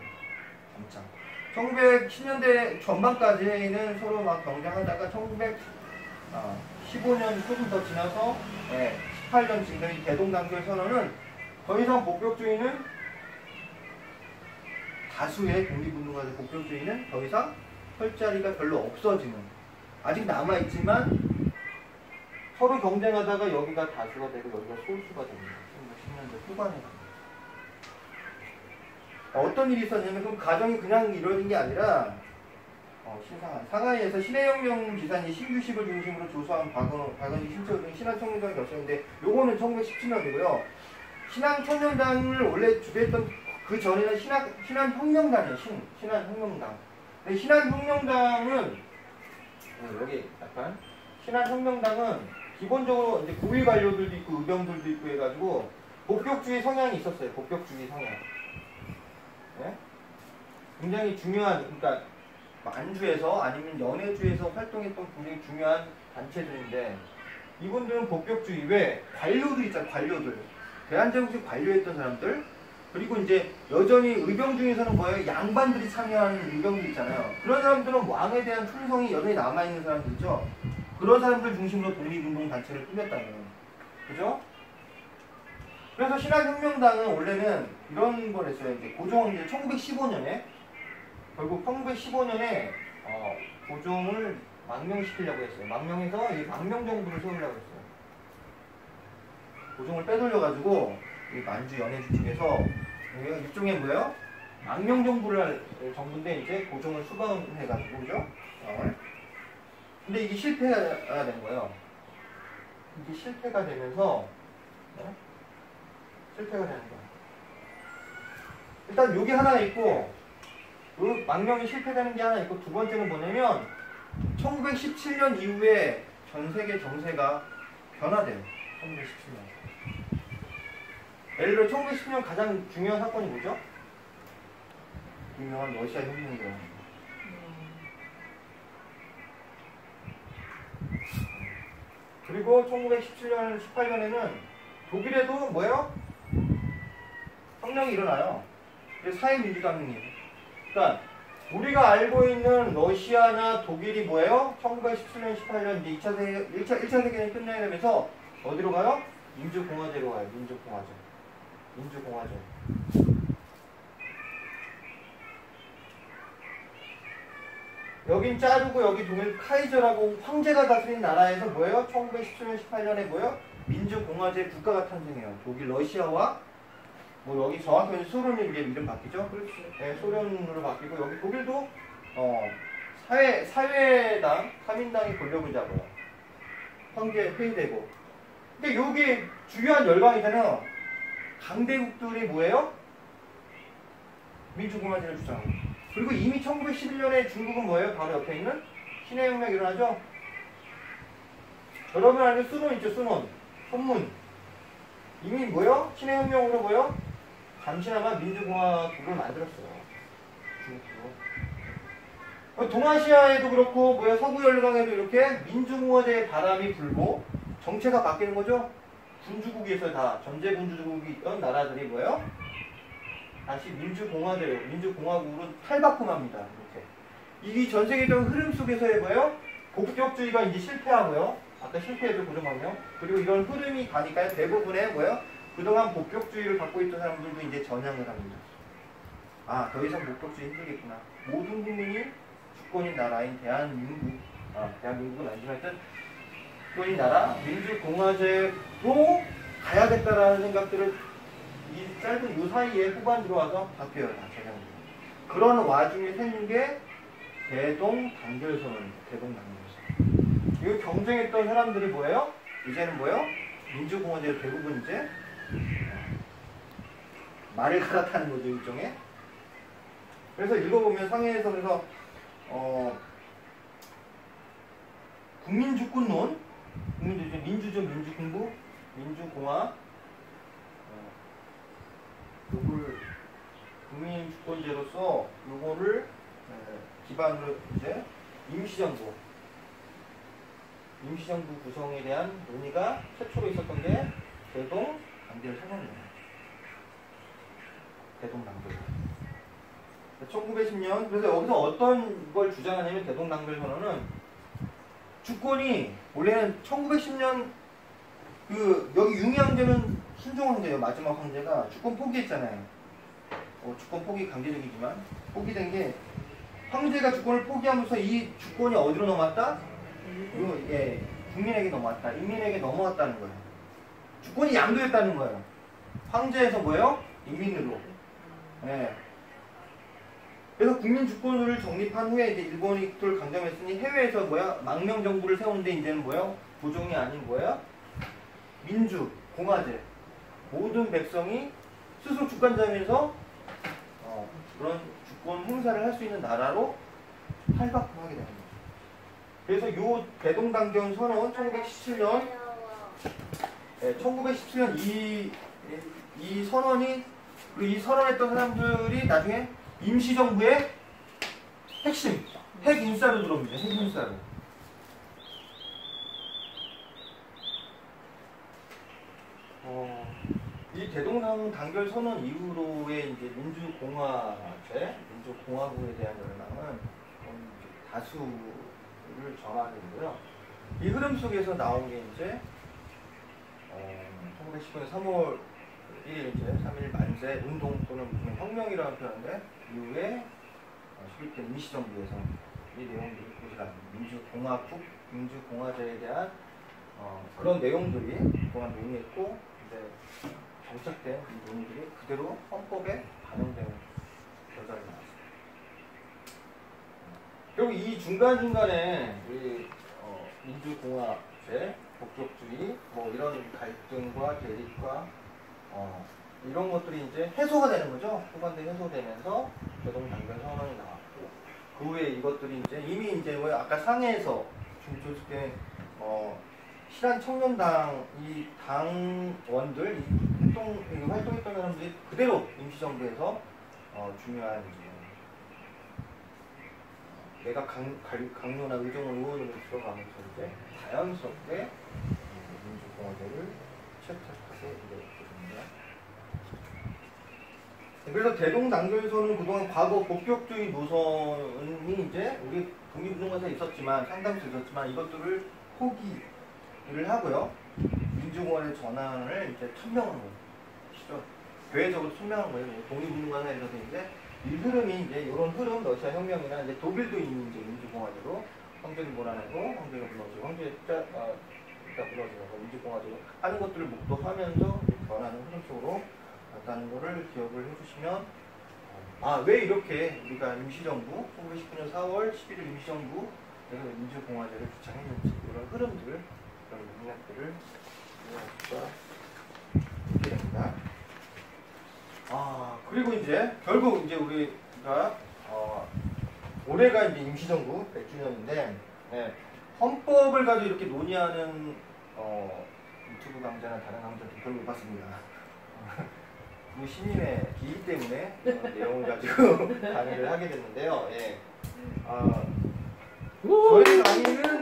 [SPEAKER 1] 점차. 1910년대 전반까지는 서로 막 경쟁하다가 1915년 조금 더 지나서 18년 지금 이 대동단결 선언은 더 이상 복벽주의는 다수의 독립운동가들 복벽주의는 더 이상 할 자리가 별로 없어지는, 아직 남아있지만 서로 경쟁하다가 여기가 다수가 되고 여기가 소수가 됩니다. 1910년대 후반에. 어떤 일이 있었냐면 그 가정이 그냥 이루어진 게 아니라 상하이에서 신해혁명 기사님 신규식을 중심으로 조소한 박은희 신체운동 신한청년당이 결성인데 요거는 1917년이고요. 신한청년당을 원래 주도했던 그 전에는 신한혁명당이에요. 신한혁명당. 근데 신한혁명당은 여기 약간 신한혁명당은 기본적으로 이제 고위 관료들도 있고 의병들도 있고 해가지고 복격주의 성향이 있었어요. 복격주의 성향. 네? 굉장히 중요한, 그러니까 만주에서 아니면 연해주에서 활동했던 굉장히 중요한 단체들인데 이분들은 복격주의. 왜? 관료들 있잖아요. 관료들. 대한제국에서 관료했던 사람들. 그리고 이제 여전히 의병 중에서는 뭐예요? 양반들이 참여하는 의병들 있잖아요. 그런 사람들은 왕에 대한 충성이 여전히 남아있는 사람들이죠. 그런 사람들 중심으로 독립운동 단체를 꾸몄다는 거예요. 그죠? 그래서 신한혁명당은 원래는 이런 걸 했어요. 이제 고종은 이제 1915년에 결국 1915년에 고종을 망명시키려고 했어요. 망명해서 이 망명정부를 세우려고 했어요. 고종을 빼돌려가지고 이 만주 연해주 쪽에서 일종의 뭐예요? 망명정부를 할 정부인데 이제 고종을 수방해가지고 그죠? 근데 이게 실패가 된 거예요. 이게 실패가 되면서 실패가 되는 거예요. 일단 요게 하나 있고 요 망명이 실패되는 게 하나 있고 두 번째는 뭐냐면 1917년 이후에 전 세계 정세가 변화돼요. 1917년. 예를 들어 1910년 가장 중요한 사건이 뭐죠? 유명한 러시아 혁명이요. 그리고 1917년, 18년에는 독일에도 뭐예요? 혁명이 일어나요. 그게 사회민주革命이에요. 그러니까 우리가 알고 있는 러시아나 독일이 뭐예요? 1917년, 18년 이제 1차 세계대전이 끝나게 되면서 어디로 가요? 민주공화제로 가요. 민주공화제. 여긴 짜르고 여기 독일 카이저라고 황제가 다스린 나라에서 뭐예요? 1917년, 18년에 뭐예요? 민주공화제 국가가 탄생해요. 독일, 러시아와 뭐 여기 정확히는 소련이 이름 바뀌죠? 그렇죠. 네, 소련으로 바뀌고 여기 독일도 사회당, 3인당이 권력을 잡아요. 황제 회의되고. 근데 여기 주요한 열강이잖아요. 강대국들이 뭐예요? 민주공화제를 주장하고. 그리고 이미 1911년에 중국은 뭐예요? 바로 옆에 있는 신해혁명 일어나죠? 여러분 아는 순원 있죠? 순원. 선문. 이미 뭐예요? 신해혁명으로 뭐예요? 잠시나마 민주공화국을 만들었어요. 중국도. 동아시아에도 그렇고 뭐야 서구 열강에도 이렇게 민주공화제의 바람이 불고 정체가 바뀌는 거죠. 군주국에서 다 전제 군주국이 있던 나라들이 뭐예요? 다시 민주공화제로 민주공화국으로 탈바꿈합니다. 이렇게. 이게 전 세계적 흐름 속에서의 뭐예요? 복격주의가 이제 실패하고요. 아까 실패해서 고정하고요. 그리고 이런 흐름이 가니까 대부분의 뭐예요? 그동안 복격주의를 갖고 있던 사람들도 이제 전향을 합니다. 아, 더 이상 복격주의 힘들겠구나. 모든 국민이 주권인 나라인 대한민국은 아니지만 하여튼 주권인 나라, 민주공화제로 가야겠다라는 생각들을 이 짧은 요 사이에 후반 들어와서 바뀌어요. 다 전향이. 그런 와중에 생긴 게 대동단결선언입니다. 대동단결선. 이거 경쟁했던 사람들이 뭐예요? 이제는 뭐예요? 민주공화제 대부분 이제 말을 갈아타는 거죠, 일종의. 그래서 읽어보면 상해선에서 국민주권론, 민주적 민주공부, 민주공화, 요걸 국민주권제로서 요거를 기반으로 이제 임시정부 구성에 대한 논의가 최초로 있었던 게 대동단결 선언이에요. 대동단결. 1910년, 그래서 여기서 어떤 걸 주장하냐면 대동단결 선언은 주권이 원래는 1910년 여기 융희 황제는 순종 황제예요. 마지막 황제가 주권 포기했잖아요. 주권 포기 강제적이지만 포기된 게 황제가 주권을 포기하면서 이 주권이 어디로 넘어왔다? 국민에게 넘어왔다. 인민에게 넘어왔다는 거예요. 주권이 양도했다는 거예요. 황제에서 뭐예요? 인민으로. 예. 그래서 국민 주권을 정립한 후에 이제 일본이 그걸 강점했으니 해외에서 망명 정부를 세우는데 이제는 부종이 아닌 민주, 공화제. 모든 백성이 스스로 주권자면서 그런 주권 행사를 할 수 있는 나라로 탈바꿈하게 되는 거죠. 그래서 이 대동단결 선언 1917년 이 선언이 이 선언했던 사람들이 나중에 임시정부의 핵심, 핵인싸로 들어옵니다. 핵인싸로. 이 대동단결 선언 이후로의 이제 민주공화국에 대한 열망은 다수를 점하는데요. 이 흐름 속에서 나온 게 이제 1919년 3월 1일 이제 3.1 만세 운동 또는 혁명이라는 표현인데 이후에 11대 임시정부에서 이 내용들이 고스란히 민주공화국, 민주공화제에 대한 그런 내용들이 그동안 논의했고 이제 정착된 이 논의들이 그대로 헌법에 반영되는 결과가 나왔습니다. 그리고 이 중간중간에 이 민주공화제, 복족주의, 이런 갈등과 대립과 이런 것들이 이제 해소가 되는 거죠. 후반대에 해소되면서 대동단결 선언이 나왔고 그 후에 이것들이 이제 이미 이제 왜 아까 상해에서 중초스 때 실한 청년당 이 당원들 이 활동했던 사람들이 그대로 임시정부에서 중요한 이제 내가 강요나 의정을 의원으로 들어가면서 이제 자연스럽게 민주공화제를 채택하게 되었습니다. 그래서 대동단결선은 그동안 과거 복격주의 노선이 이제 우리 독립운동가에 있었지만 상당수 있었지만 이것들을 포기를 하고요. 민주공화제 전환을 이제 천명한 거예요. 대외적으로 천명한 거예요. 독립운동가에서 이제 이 흐름이 이제 이런 흐름 러시아 혁명이나 이제 독일도 이미 이제 민주공화제로 황제를 몰아내고 황제를 불러주고 황제를 불러주고 민주공화제로 하는 것들을 목도하면서 변하는 흐름 속으로 갔다는 것을 기억을 해주시면 왜 이렇게 우리가 임시정부 1919년 4월 11일 임시정부 그래서 민주공화제를 주창했는지 이런 흐름들 이런 맥락들을 이해할 수가 있게 됩니다. 그리고 이제 결국 이제 우리가 올해가 이제 임시정부 100주년인데 헌법을 가지고 이렇게 논의하는 유튜브 강좌나 다른 강좌도 별로 못 봤습니다. 그 시민의 기이 때문에 내용을 가지고 강의를 하게 됐는데요. 저희 강의는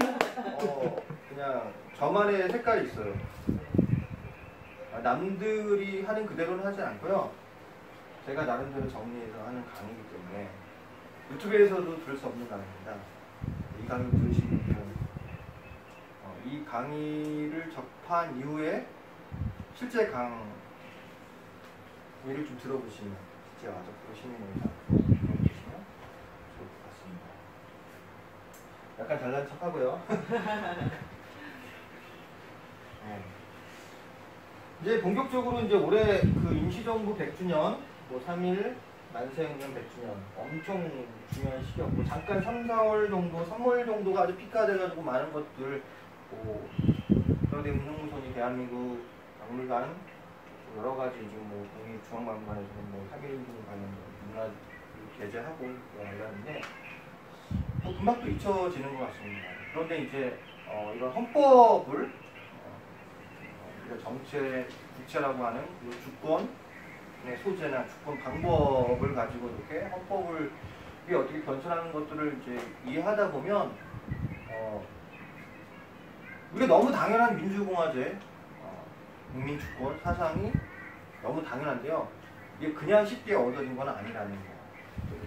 [SPEAKER 1] 그냥 저만의 색깔이 있어요. 남들이 하는 그대로는 하지 않고요. 제가 나름대로 정리해서 하는 강의이기 때문에 유튜브에서도 들을 수 없는 강의입니다. 이 강의 들으시는 분은 이 강의를 접한 이후에 실제 강의를 좀 들어보시면 실제 와서 시민의사 들어보시면 좋을 것 같습니다. 약간 잘난 척하고요. 이제 본격적으로 이제 올해 그 임시정부 100주년, 3.1 만세혁명 100주년 엄청 중요한 시기였고 잠깐 3, 4월 정도, 3월 정도가 아주 피크돼가지고 많은 것들 그러대문 형무소니 대한민국 박물관 여러 가지 지금 국립중앙박물관에서는 3.1운동 관련 문화 게재하고 하는데 금방 또 잊혀지는 것 같습니다. 그런데 이제 이런 헌법을 정체, 국채라고 하는 주권의 소재나 주권 방법을 가지고 이렇게 헌법을 어떻게 변천하는 것들을 이제 이해하다 보면 우리가 너무 당연한 민주공화제, 국민주권 사상이 너무 당연한데요. 이게 그냥 쉽게 얻어진 건 아니라는 거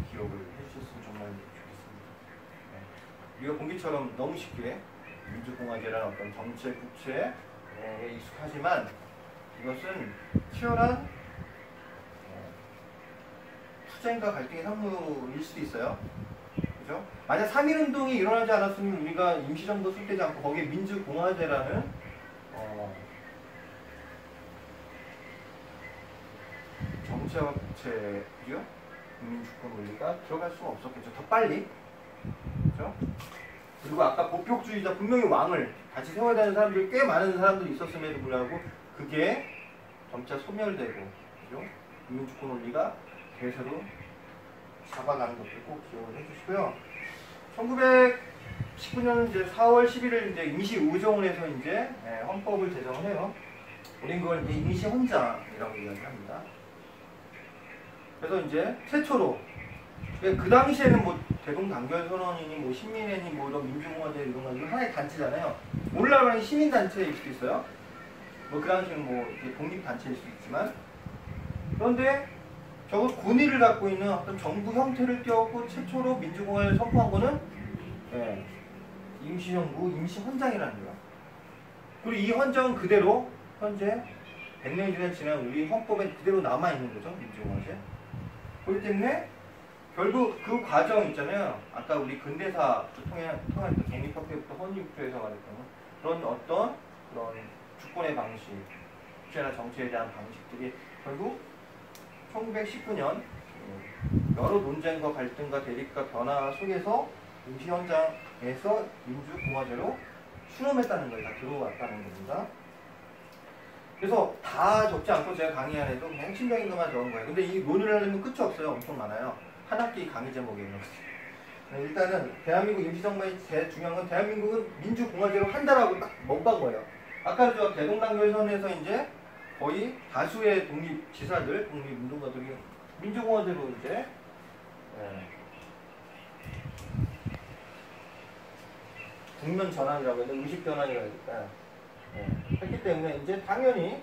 [SPEAKER 1] 기억을 해주셨으면 정말 좋겠습니다. 우리가 공기처럼 너무 쉽게 민주공화제라는 어떤 정체, 국채 익숙하지만 이것은 치열한 투쟁과 갈등의 산물일 수도 있어요. 그죠? 만약 3.1운동이 일어나지 않았으면 우리가 임시정부 쓸때지 않고 거기에 민주공화제라는 정체와 국채죠? 국민주권 논리가 들어갈 수가 없었겠죠. 더 빨리. 그죠? 그리고 아까 복격주의자 분명히 왕을 같이 세워야 되는 사람들이 꽤 많은 사람들이 있었음에도 불구하고 그게 점차 소멸되고 그죠? 국민주권 논리가 대세로 잡아가는 것들 꼭 기억을 해주시고요. 1919년 이제 4월 11일 이제 임시 의정을 해서 이제 헌법을 제정을 해요. 우린 그걸 이제 임시 헌장이라고 이야기합니다. 그래서 이제 최초로 그 당시에는 뭐 대동단결선언이니 뭐 신민회니 뭐 이런 민주공화제 이런 건 하나의 단체잖아요. 오늘날은 시민단체일 수도 있어요. 뭐 그 당시에는 뭐 독립단체일 수도 있지만 그런데 저거 군의를 갖고 있는 어떤 정부 형태를 띄웠고 최초로 민주공화제를 선포한 거는 임시정부 임시헌장이라는 거예요. 그리고 이 헌장은 그대로 현재 100년이 지난 우리 헌법에 그대로 남아있는 거죠. 민주공화제. 그렇기 때문에 결국 그 과정 있잖아요. 아까 우리 근대사 통했던 독립협회부터 헌립국조에서 말했던 그런 어떤 그런 주권의 방식, 국제나 정치에 대한 방식들이 결국 1919년 여러 논쟁과 갈등과 대립과 변화 속에서 임시헌장에서 민주공화제로 수렴했다는 거예요. 다 들어왔다는 겁니다. 그래서 다 적지 않고 제가 강의 안에도 그냥 핵심적인 것만 적은 거예요. 근데 이 논의를 하려면 끝이 없어요. 엄청 많아요. 한 학기 강의 제목이에요. 네, 일단은 대한민국 임시정부의 제일 중요한 건 대한민국은 민주공화제로 한다라고 딱 먹은 거예요. 아까 저 대동단결선에서 이제 거의 다수의 독립지사들, 독립운동가들이 민주공화제로 이제 국면 전환이라고 해서 의식 전환이라고 할까 했기 때문에 이제 당연히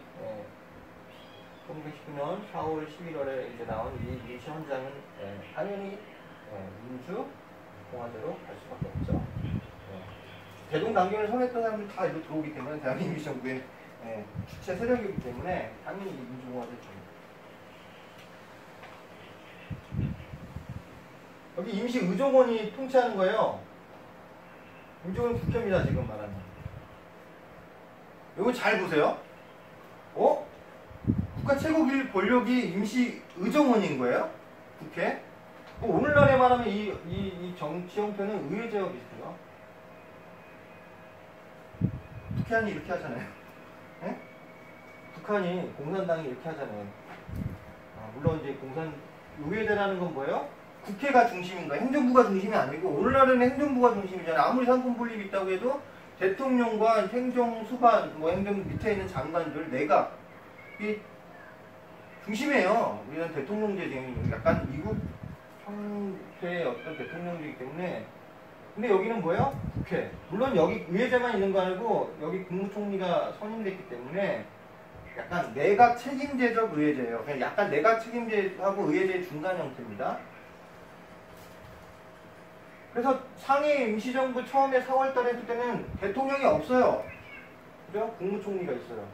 [SPEAKER 1] 1919년 4월 11월에 이제 나온 이 임시 헌장은 당연히 민주공화제로 갈 수밖에 없죠. 대동단결을 선했던 사람들 다 이리로 들어오기 때문에 대한민국 임시정부의 주체 세력이기 때문에 당연히 민주공화제죠. 여기 임시의정원이 통치하는 거예요. 임시의정원 국회입니다. 지금 말하는. 이거 잘 보세요. 국가 최고 권력이 임시의정원인 거예요. 국회. 오늘날에 말하면 이 정치 형태는 의회제와 비슷해요. 북한이 이렇게 하잖아요. 네? 북한이 공산당이 이렇게 하잖아요. 물론 이제 의회제라는 건 뭐예요? 국회가 중심인 거예요. 행정부가 중심이 아니고 오늘날에는 행정부가 중심이잖아요. 아무리 상권 분립이 있다고 해도 대통령과 행정, 수반, 행정 밑에 있는 장관들, 내각 이 중심이에요. 우리는 대통령제지 약간 미국 형태의 어떤 대통령제이기 때문에. 근데 여기는 뭐예요? 국회. 물론 여기 의회제만 있는 거 아니고 여기 국무총리가 선임됐기 때문에 약간 내각 책임제적 의회제예요. 그냥 약간 내각 책임제하고 의회제의 중간 형태입니다. 그래서 상해 임시정부 처음에 4월달에 했을 때는 대통령이 없어요. 그죠? 국무총리가 있어요.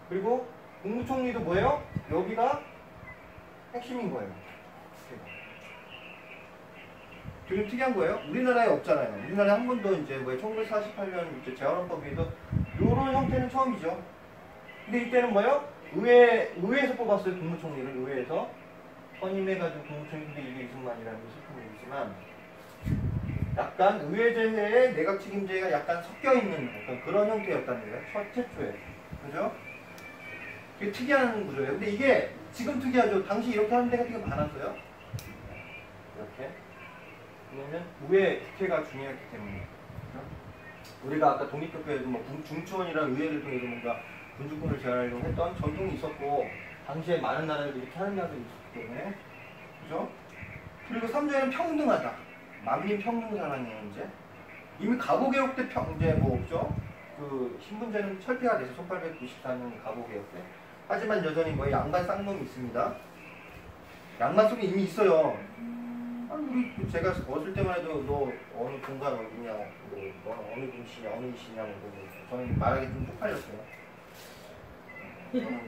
[SPEAKER 1] 그리고 국무총리도 뭐예요? 여기가 핵심인 거예요. 되게 특이한 거예요. 우리나라에 없잖아요. 우리나라에 한 번도 이제 1948년 이제 재헌헌법에도 이런 형태는 처음이죠. 근데 이때는 뭐예요? 의회에서 뽑았어요. 국무총리를 의회에서 선임해가지고 국무총리인데 이게 이승만이라는 게 슬픈 얘기지만 약간 의회제회에 내각 책임제가 약간 섞여 있는 어떤 그런 형태였다는 거예요. 최초에. 그죠? 되게 특이한 구조예요. 근데 이게 지금 특이하죠. 당시 이렇게 하는 데가 되게 많았어요. 이렇게. 왜냐면 국회가 중요했기 때문에. 우리가 아까 독립협회에도 중추원이라는 의회를 통해서 뭔가 군주권을 제한하려고 했던 전통이 있었고 당시에 많은 나라들이 이렇게 하는 나라들이 있었기 때문에. 그죠? 그리고 3조에는 평등하다. 만민 평등사랑이에요, 이제. 이미 가보개혁 때 이제 없죠? 그 신분제는 철폐가 돼서 1894년 가보개혁 때. 하지만 여전히 양반 쌍놈이 있습니다. 양반 속에 이미 있어요. 우리 제가 어릴 때만 해도 너 어느 공간 어디냐, 너 어느 군시냐, 어느 이시냐, 저는 말하기 좀 쪽팔렸어요.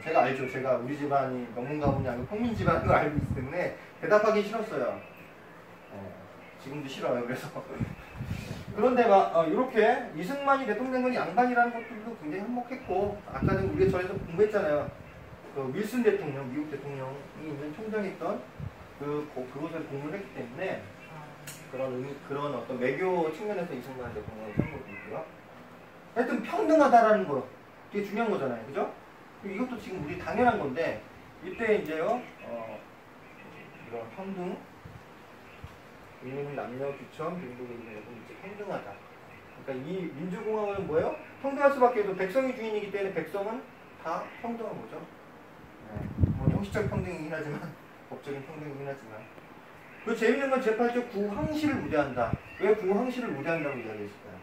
[SPEAKER 1] 제가 알죠. 제가 우리 집안이 명문 가문이 아니고 평민 집안인 걸 알고 있기 때문에 대답하기 싫었어요. 지금도 싫어요. 그래서 그런데 이렇게 이승만이 대통령 건 양반이라는 것들도 굉장히 한몫했고 아까는 우리가 전에서 공부했잖아요. 그 윌슨 대통령, 미국 대통령이 있는 총장했던 그곳에서 공부를 했기 때문에 그런 어떤 외교 측면에서 이승만 대통령을 한 것도 있고요. 하여튼 평등하다라는 거 되게 중요한 거잖아요. 그죠? 이것도 지금 우리 당연한 건데 이때 이제요 이런 평등 인민 남녀 귀천 민족의 인민은 이제 평등하다. 그러니까 이 민주공화국은 뭐예요? 평등할 수밖에 없어. 백성이 주인이기 때문에 백성은 다 평등한 거죠. 형식적 평등이긴 하지만 법적인 평등이긴 하지만. 그 재밌는 건 제8조 구황시를 우대한다. 왜 구황시를 우대한다고 이야기했을까요?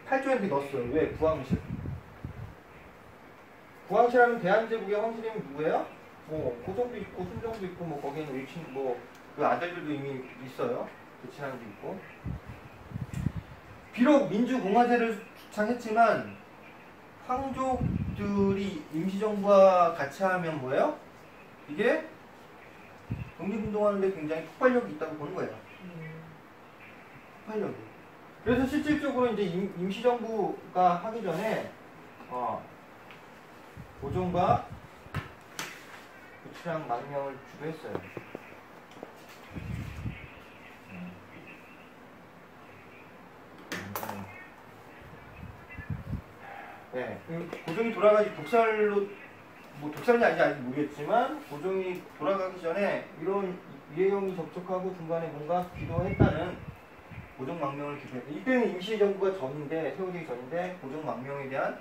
[SPEAKER 1] 8조에 이렇게 넣었어요. 왜 구황시? 구황시라면 대한제국의 황실님이 누구예요? 고종도 있고 순종도 있고 거기에는 일친 그 아들들도 이미 있어요. 그 친한도 있고. 비록 민주공화제를 주창했지만 황족들이 임시정부와 같이 하면 뭐예요? 이게 독립운동하는데 굉장히 폭발력이 있다고 보는 거예요. 폭발력이. 그래서 실질적으로 이제 임시정부가 하기 전에 고종과 부추량 망명을 주도했어요. 네, 고종이 돌아가기 독살로 독살이 아닌지 모르겠지만 고종이 돌아가기 전에 이런 이혜영이 접촉하고 중간에 뭔가 기도했다는 고종망명을 기도했다. 이때는 임시정부가 전인데, 세워지기 전인데 고종망명에 대한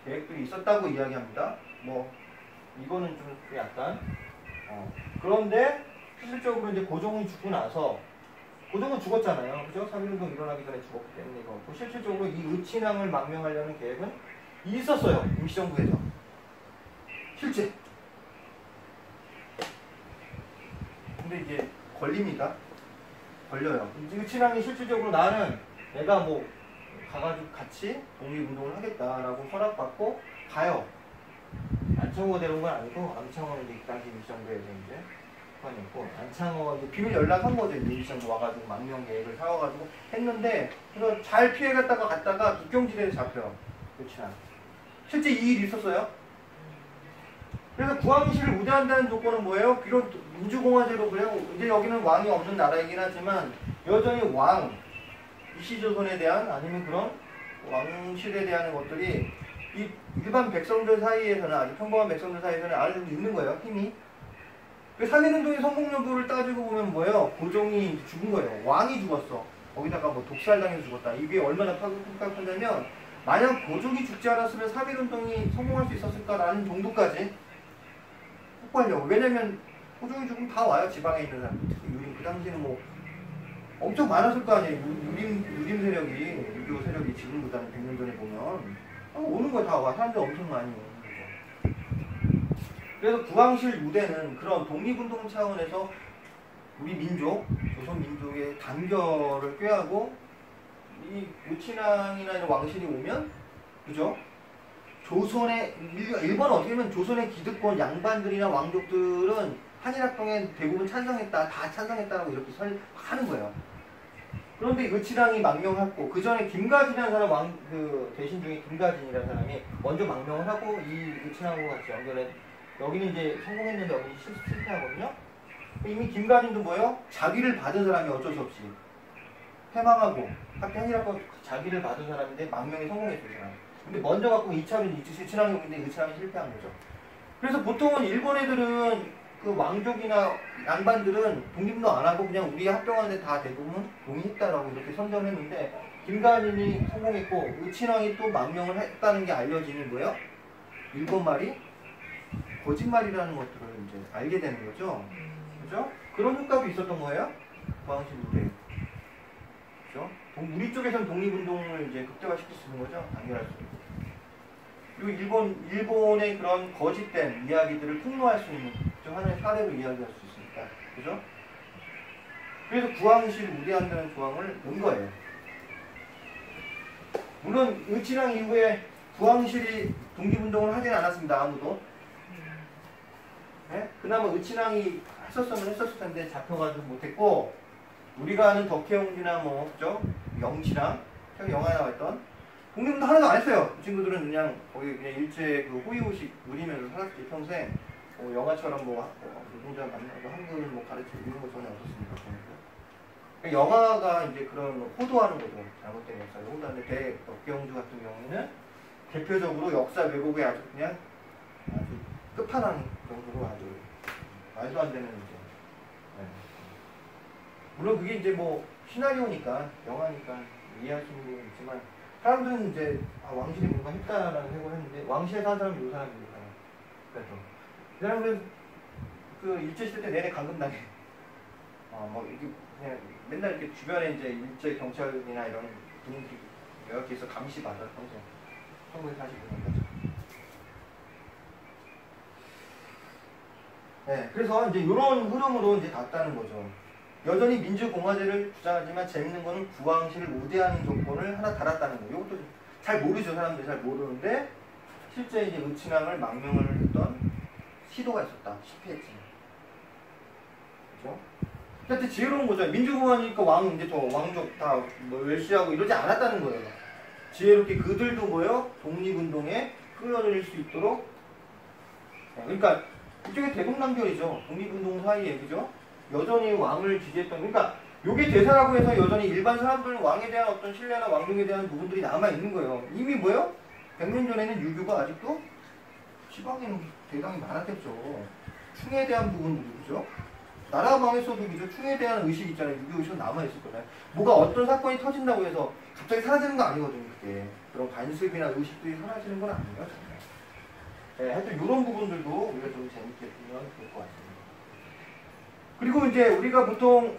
[SPEAKER 1] 계획들이 있었다고 이야기합니다. 뭐 이거는 좀 약간 그런데 실질적으로 이제 고종이 죽고 나서 고종은 죽었잖아요. 그죠? 3.1운동 일어나기 전에 죽었기 때문에 이거. 실질적으로 이 의친왕을 망명하려는 계획은 있었어요. 임시정부에서. 실제. 근데 이제 걸립니다. 걸려요. 의친왕이 실질적으로 나는 내가 뭐 가가지고 같이 독립운동을 하겠다라고 허락받고 가요. 안창호가 데려온 건 아니고 안창호는 이제 당시 임시정부에서 이제 했고 안창호 이제 비밀 연락한 거죠. 임시정부 와가지고 망명 계획을 세워가지고 했는데 그래서 잘 피해갔다가 갔다가 국경지대에 잡혀요. 의친왕. 실제 이 일이 있었어요. 그래서 구항시를 우대한다는 조건은 뭐예요? 비록 민주공화제로 그래요. 이제 여기는 왕이 없는 나라이긴 하지만 여전히 왕, 이시조선에 대한 아니면 그런 왕실에 대한 것들이 이 일반 백성들 사이에서는 아주 평범한 백성들 사이에서는 아주 있는 거예요. 힘이. 그 3.1운동의 성공 여부를 따지고 보면 뭐예요? 고종이 죽은 거예요. 왕이 죽었어. 거기다가 뭐 독살당해서 죽었다. 이게 얼마나 파급하냐면 만약 고종이 죽지 않았으면 3.1운동이 성공할 수 있었을까라는 정도까지 폭발하려고. 왜냐면 고종이 죽으면 다 와요. 지방에 있는 사람. 특히 유림. 그 당시에는 뭐 엄청 많았을 거 아니에요. 유림 세력이, 유교 세력이 지금보다는 100년 전에 보면 오는 거 다 와. 사람들 엄청 많이 오는 거죠. 그래서 구항실 무대는 그런 독립운동 차원에서 우리 민족, 조선 민족의 단결을 꾀하고 이 의친왕이나 이런 왕실이 오면, 그죠? 조선의 일본 어떻게 보면 조선의 기득권 양반들이나 왕족들은 한일합동에 대부분 찬성했다, 다 찬성했다라고 이렇게 하는 거예요. 그런데 의친왕이 망명했고 그 전에 김가진이라는 사람 대신 중에 김가진이라는 사람이 먼저 망명을 하고 이 의친왕하고 같이 연결해. 여기는 이제 성공했는데 여기는 실패하거든요. 이미 김가진도 뭐예요? 자기를 받은 사람이 어쩔 수 없이 패망하고 한일합동 자기를 받은 사람인데 망명에 성공했어요. 이 사람. 근데 먼저 갖고 2차는 의친왕이 오는데 의친왕이 실패한 거죠. 그래서 보통은 일본 애들은 그 왕족이나 양반들은 독립도 안 하고 그냥 우리 합병하는데 다 대부분 동의했다라고 이렇게 선전했는데 김가진이 성공했고 의친왕이 또 망명을 했다는 게 알려지는 거예요. 일본 말이 거짓말이라는 것들을 이제 알게 되는 거죠. 그죠? 그런 효과도 있었던 거예요. 구항시 무대. 그죠? 우리 쪽에서는 독립운동을 이제 극대화시킬 수 있는 거죠. 단결할 수 있고. 그리고 일본의 그런 거짓된 이야기들을 폭로할 수 있는 좀 하나의 사례로 이야기할 수 있으니까. 그죠? 그래서 구항시를 우대한다는 조항을 넣은 거예요. 물론 의친왕 이후에 구항실이 독립운동을 하진 않았습니다. 아무도. 네? 그나마 의친왕이 했었으면 했었을 텐데 잡혀가지고 못했고 우리가 아는 덕혜옹지나 뭐 그죠? 영치랑 최근 영화에 나왔던 독립운동 하나도 안 했어요. 이 친구들은 그냥 거기 그냥 일제 그 호의호식 누리면서 살았지 평생. 영화처럼 뭐 노동자 만나고 한글 뭐 가르치고 이런 거 전혀 없었습니다. 그러니까 영화가 이제 그런 호도하는 거죠. 잘못된 역사를 호도하는데 덕혜옹주 같은 경우에는 대표적으로 역사 왜곡에 아주 그냥 아주 끝판왕 정도로 아주 말도 안 되는 이제. 네. 물론 그게 이제 뭐 시나리오니까 영화니까 이해할 수 있는 부분이 있지만 사람들은 이제 왕실이 뭔가 했다라는 생각을 했는데 왕실에 사는 사람이 이 사람이니까요. 그래서 이 사람들은 그 일제시대 때 내내 감금당해. 뭐 이렇게 그냥 맨날 이렇게 주변에 이제 일제 경찰이나 이런 분위기 여러 개에서 감시받아서 평소에 1945년 거죠. 네, 그래서 이제 이런 흐름으로 이제 갔다는 거죠. 여전히 민주공화제를 주장하지만 재밌는 거는 구항시를 우대하는 조건을 하나 달았다는 거예요. 이것도 잘 모르죠. 사람들이 잘 모르는데 실제 이제 의친왕을 망명을 했던 시도가 있었다. 실패했지만. 그죠? 하여튼 지혜로운 거죠. 민주공화니까 왕 이제 저 왕족 다 뭐 멸시하고 이러지 않았다는 거예요. 지혜롭게 그들도 뭐요? 독립운동에 끌어들일 수 있도록. 그러니까 이쪽에 대동단결이죠. 독립운동 사이에, 그죠? 여전히 왕을 지지했던, 그러니까 요게 대사라고 해서 여전히 일반 사람들은 왕에 대한 어떤 신뢰나 왕족에 대한 부분들이 남아있는 거예요. 이미 뭐요? 100년 전에는 유교가 아직도 시방에는 대당이 많았겠죠. 충에 대한 부분도, 그죠? 나라가 망했어도 그죠? 충에 대한 의식이 있잖아요. 6.25 의식은 남아있을 거잖아요. 뭐가 어떤 사건이 터진다고 해서 갑자기 사라지는 거 아니거든요. 그게. 그런 관습이나 의식들이 사라지는 건 아니에요. 정말. 네, 하여튼 이런 부분들도 우리가 좀 재밌게 보면 될 것 같습니다. 그리고 이제 우리가 보통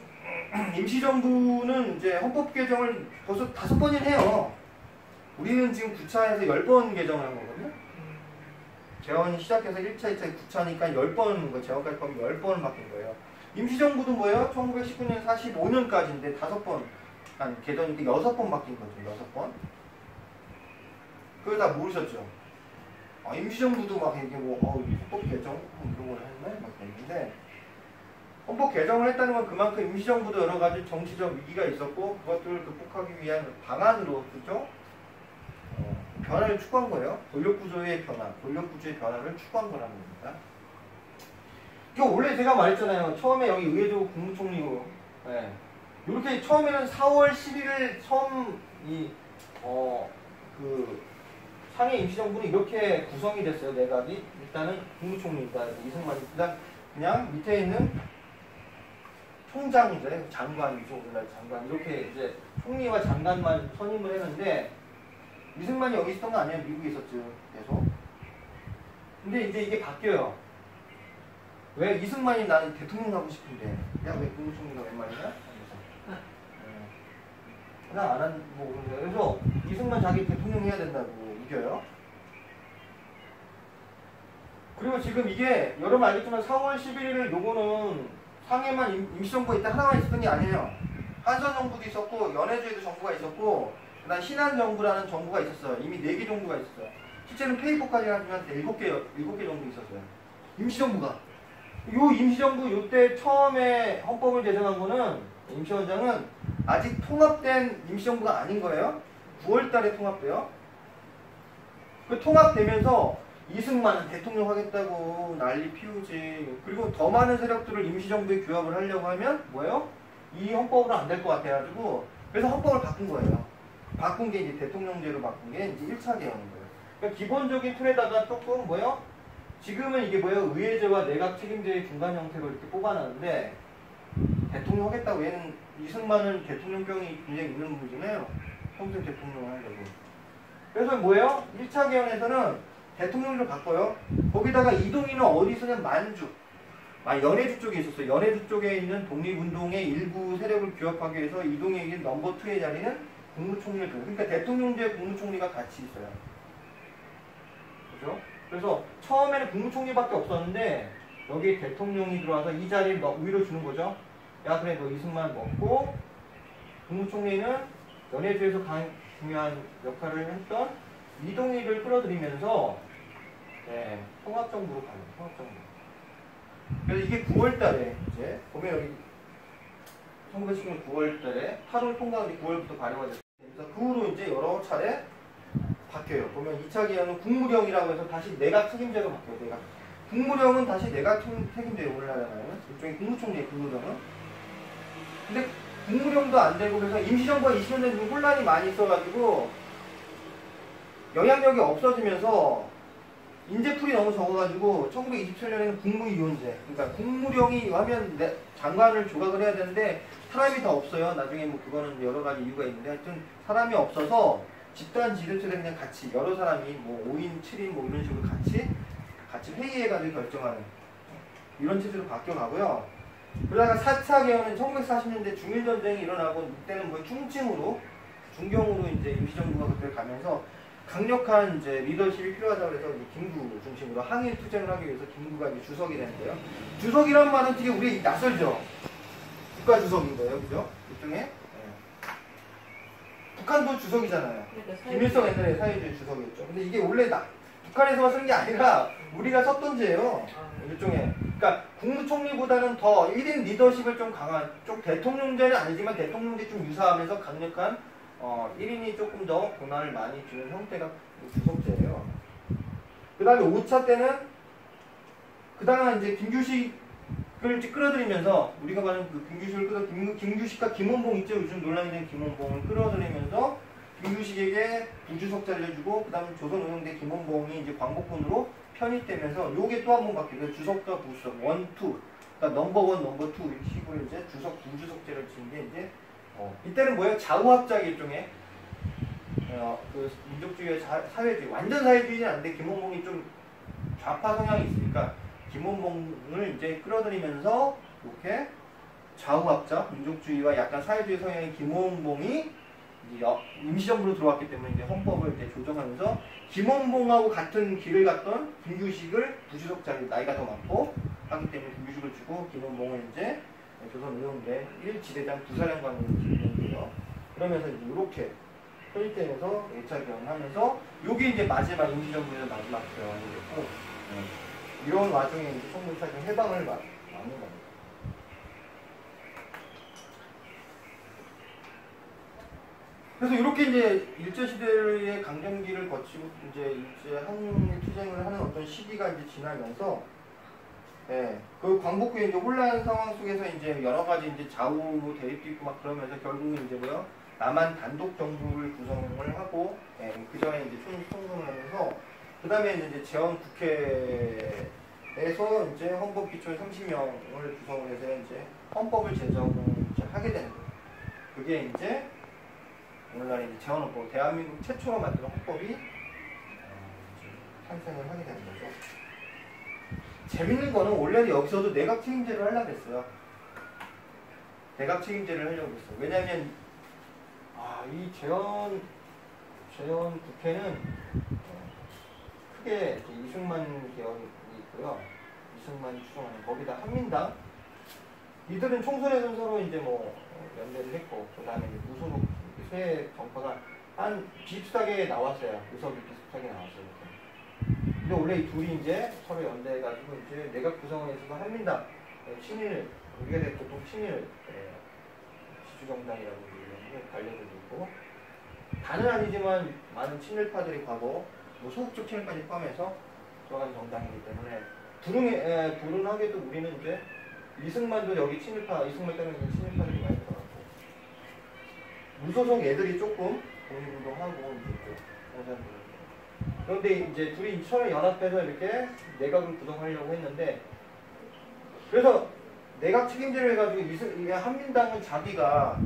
[SPEAKER 1] 임시정부는 이제 헌법 개정을 벌써 5번이나 해요. 우리는 지금 9차에서 10번 개정을 한 거거든요. 재헌이 시작해서 1차, 2차, 9차니까 10번, 재헌까지 포함 10번을 바뀐 거예요. 임시정부도 뭐예요? 1919년 45년까지인데 5번, 개정이 6번 바뀐 거죠. 6번. 그걸 다 모르셨죠? 임시정부도 막 이게 뭐, 헌법 개정? 그런 걸 했네? 막 그랬는데, 헌법 개정을 했다는 건 그만큼 임시정부도 여러 가지 정치적 위기가 있었고, 그것들을 극복하기 위한 방안으로, 그죠? 변화를 추구한 거예요. 권력구조의 변화, 권력구조의 변화를 추구한 거라는 겁니다. 이거 원래 제가 말했잖아요. 처음에 여기 의회조 국무총리로, 네. 이렇게 처음에는 4월 11일 처음 상해 임시정부는 이렇게 구성이 됐어요. 내각이. 일단은 국무총리가 이승만, 그냥 밑에 있는 총장제, 장관이죠. 오늘날 장관. 이렇게 이제 총리와 장관만 선임을 했는데, 이승만이 여기 있었던 거 아니에요? 미국에 있었죠. 계속. 근데 이제 이게 바뀌어요. 왜 이승만이 나는 대통령 하고 싶은데, 야, 왜 국무총리가 웬 말이냐? 그래서 이승만 자기 대통령 해야 된다고 이겨요. 그리고 지금 이게 여러분 알겠지만 4월 11일 요거는 상해만 임시정부가 있다 하나만 있었던 게 아니에요. 한선정부도 있었고 연해주에도 정부가 있었고 그다음 신한정부라는 정부가 있었어요. 이미 4개 정부가 있었어요. 실제는 페이퍼까지 하면 7개 정도 있었어요. 임시정부가. 요 임시정부 요때 처음에 헌법을 제정한 거는 임시원장은 아직 통합된 임시정부가 아닌 거예요. 9월 달에 통합돼요. 그 통합되면서 이승만은 대통령 하겠다고 난리 피우지. 그리고 더 많은 세력들을 임시정부에 규합을 하려고 하면 뭐예요? 이 헌법으로 안 될 것 같아가지고 그래서 헌법을 바꾼 거예요. 바꾼 게 이제 대통령제로 바꾼 게 이제 1차 개헌인 거예요. 그러니까 기본적인 틀에다가 조금 뭐예요? 지금은 이게 뭐예요? 의회제와 내각 책임제의 중간 형태로 이렇게 뽑아놨는데 대통령 하겠다고 얘는 이승만은 대통령병이 굉장히 있는 분이잖아요. 평생 대통령을 하려고. 그래서 뭐예요? 1차 개헌에서는 대통령을 바꿔요. 거기다가 이동희는 어디서냐? 만주. 연해주 쪽에 있었어요. 연해주 쪽에 있는 독립운동의 일부 세력을 규합하기 위해서 이동희에게 넘버 2의 자리는 국무총리를 줘요. 그러니까 대통령제 국무총리가 같이 있어요. 그죠? 그래서 처음에는 국무총리밖에 없었는데 여기 대통령이 들어와서 이 자리를 위로 주는 거죠. 야 그래 너 이승만 먹고 국무총리는 연해주에서 중요한 역할을 했던 이동희를 끌어들이면서 통합정부로 가요. 통합정부. 그래서 이게 9월달에 이제 보면 여기 1919년 9월달에 8월 통과가 9월부터 발효가 됐습니다. 그래서 그 후로 이제 여러 차례 바뀌어요. 보면 2차 개헌은 국무령이라고 해서 다시 내각 책임제로 바뀌어요. 내각. 국무령은 다시 내각 책임제로 올라가잖아요. 일종의 국무총리의 국무령은. 근데 국무령도 안 되고 그래서 임시정부가 20년 된 혼란이 많이 있어가지고 영향력이 없어지면서 인재풀이 너무 적어가지고 1927년에는 국무위원제, 그러니까 국무령이 하면 장관을 조각을 해야 되는데 사람이 다 없어요. 나중에 뭐 그거는 여러 가지 이유가 있는데 하여튼 사람이 없어서 집단 지도체를 그냥 같이 여러 사람이 뭐 5인, 7인 뭐 이런 식으로 같이 회의해가지고 결정하는 이런 체제로 바뀌어가고요. 그러다가 4차 개헌은 1940년대 중일전쟁이 일어나고 이때는 뭐 중증으로 중경으로 이제 임시정부가 그때 가면서 강력한 이제 리더십이 필요하다고 해서 김구 중심으로 항일 투쟁을 하기 위해서 김구가 이제 주석이 되는 거예요. 주석이란 말은 되게 우리 낯설죠. 국가 주석인 거예요, 그죠? 일종의 북한도 주석이잖아요. 그러니까 김일성 옛날에 사회주의 주석이었죠. 근데 이게 원래 북한에서만 쓰는 게 아니라 우리가 썼던 제예요. 일종의. 그러니까 국무총리보다는 더 1인 리더십을 좀 강한, 좀 대통령제는 아니지만 대통령제 좀 유사하면서 강력한 1인이 조금 더 권한을 많이 주는 형태가 주석제예요. 그 다음에 5차 때는 그다음 이제 김규식을 끌어들이면서 우리가 말하는 그 김규식을 김규식과 김원봉 있죠. 요즘 논란이 된 김원봉을 끌어들이면서 김규식에게 부주석 자리를 주고 그다음에 조선운영대 김원봉이 이제 광복군으로 편입되면서 요게 또 한 번 바뀌어요. 주석과 부주석 1, 2. 그러니까 넘버 1, 넘버 2 이런 식으로 이제 주석 두 주석제를 치는 게 이제 이때는 뭐예요? 좌우합작 일종의 그 민족주의의 사회주의, 완전 사회주의는 아닌데 김원봉이 좀 좌파 성향이 있으니까 김원봉을 이제 끌어들이면서 이렇게 좌우합작 민족주의와 약간 사회주의 성향의 김원봉이 임시정부로 들어왔기 때문에 이제 헌법을 이제 조정하면서 김원봉하고 같은 길을 갔던 김규식을 부주석자리 나이가 더 많고 하기 때문에 김규식을 주고 김원봉을 이제 조선의용대 1지대장 부사령관으로 지내고요. 그러면서 이제 이렇게 편입되면서 1차 개헌을 하면서 요게 이제 마지막 임시정부에서 마지막 개헌이 됐고 이런 와중에 이제 청문사정 해방을 막는 겁니다. 그래서 이렇게 이제 일제시대의 강점기를 거치고 이제 일제 한일 투쟁을 하는 어떤 시기가 이제 지나면서 그 광복 후에 이제 혼란 상황 속에서 이제 여러 가지 이제 좌우 대립도 있고 막 그러면서 결국은 이제 뭐요? 남한 단독 정부를 구성을 하고 그 전에 이제 총선을 하면서 그 다음에 이제 재헌 국회에서 이제 헌법 기초 30명을 구성을 해서 이제 헌법을 제정을 하게 되는 거예요. 그게 이제 오늘날 이제 재헌헌법, 대한민국 최초로 만든 헌법이 탄생을 하게 되는 거죠. 재밌는 거는 원래는 여기서도 내각 책임제를 하려고 했어요. 내각 책임제를 하려고 했어요. 왜냐하면 이 재헌 국회는 크게 이승만 계열이 있고요. 이승만이 추종하는 거기다 한민당 이들은 총선에서 서로 이제 뭐 연대를 했고 그 다음에 무소속 새 정파가 한 비슷하게 나왔어요. 의석이 비슷하게 나왔어요. 이렇게. 근데 원래 이 둘이 이제 서로 연대해가지고 이제 내각 구성에 있어서 한민당 친일 우리가 보통 친일 지주정당이라고 부르는 관련도 있고 다는 아니지만 많은 친일파들이 과거 뭐 소극적 친일까지 포함해서 들어간 정당이기 때문에 불운하게도 우리는 이제 이승만도 여기 친일파 이승만 때문에 친일파들이 많이 들어갔고 무소속 애들이 조금 독립운동하고 이제 공산주의. 그런데 이제 둘이 처음에 연합해서 이렇게 내각을 구성하려고 했는데 그래서 내각 책임제를 해가지고 한민당은 자기가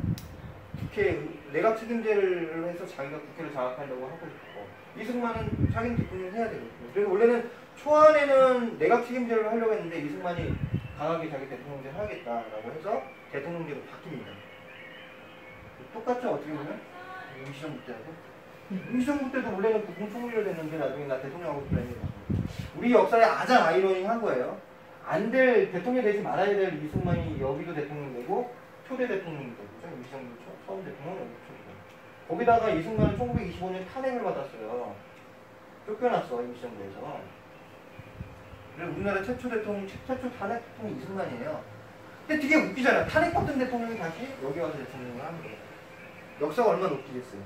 [SPEAKER 1] 국회 내각 책임제를 해서 자기가 국회를 장악하려고 하고 있고 이승만은 자기는 대통령을 해야 되거든요. 그래서 원래는 초안에는 내각 책임제를 하려고 했는데 이승만이 강하게 자기 대통령제를 하겠다라고 해서 대통령제로 바뀝니다. 똑같죠 어떻게 보면 임시정부 때하고 임시정부 때도 원래는 국무총리를 됐는데 나중에 나 대통령하고 그랬는데 우리 역사에 가장 아이러니한 거예요. 안 될 대통령이 되지 말아야 될 이승만이 여기도 대통령 되고 초대 대통령이 되고 임시정부 처음 대통령은 여기 초대. 거기다가 이승만은 1925년 탄핵을 받았어요. 쫓겨났어 임시정부에서. 그래서 우리나라 최초 대통령 최초 탄핵 대통령이 이승만이에요. 근데 되게 웃기잖아. 탄핵받던 대통령이 다시 여기 와서 대통령을 하는 거예요. 역사가 얼마나 웃기겠어요.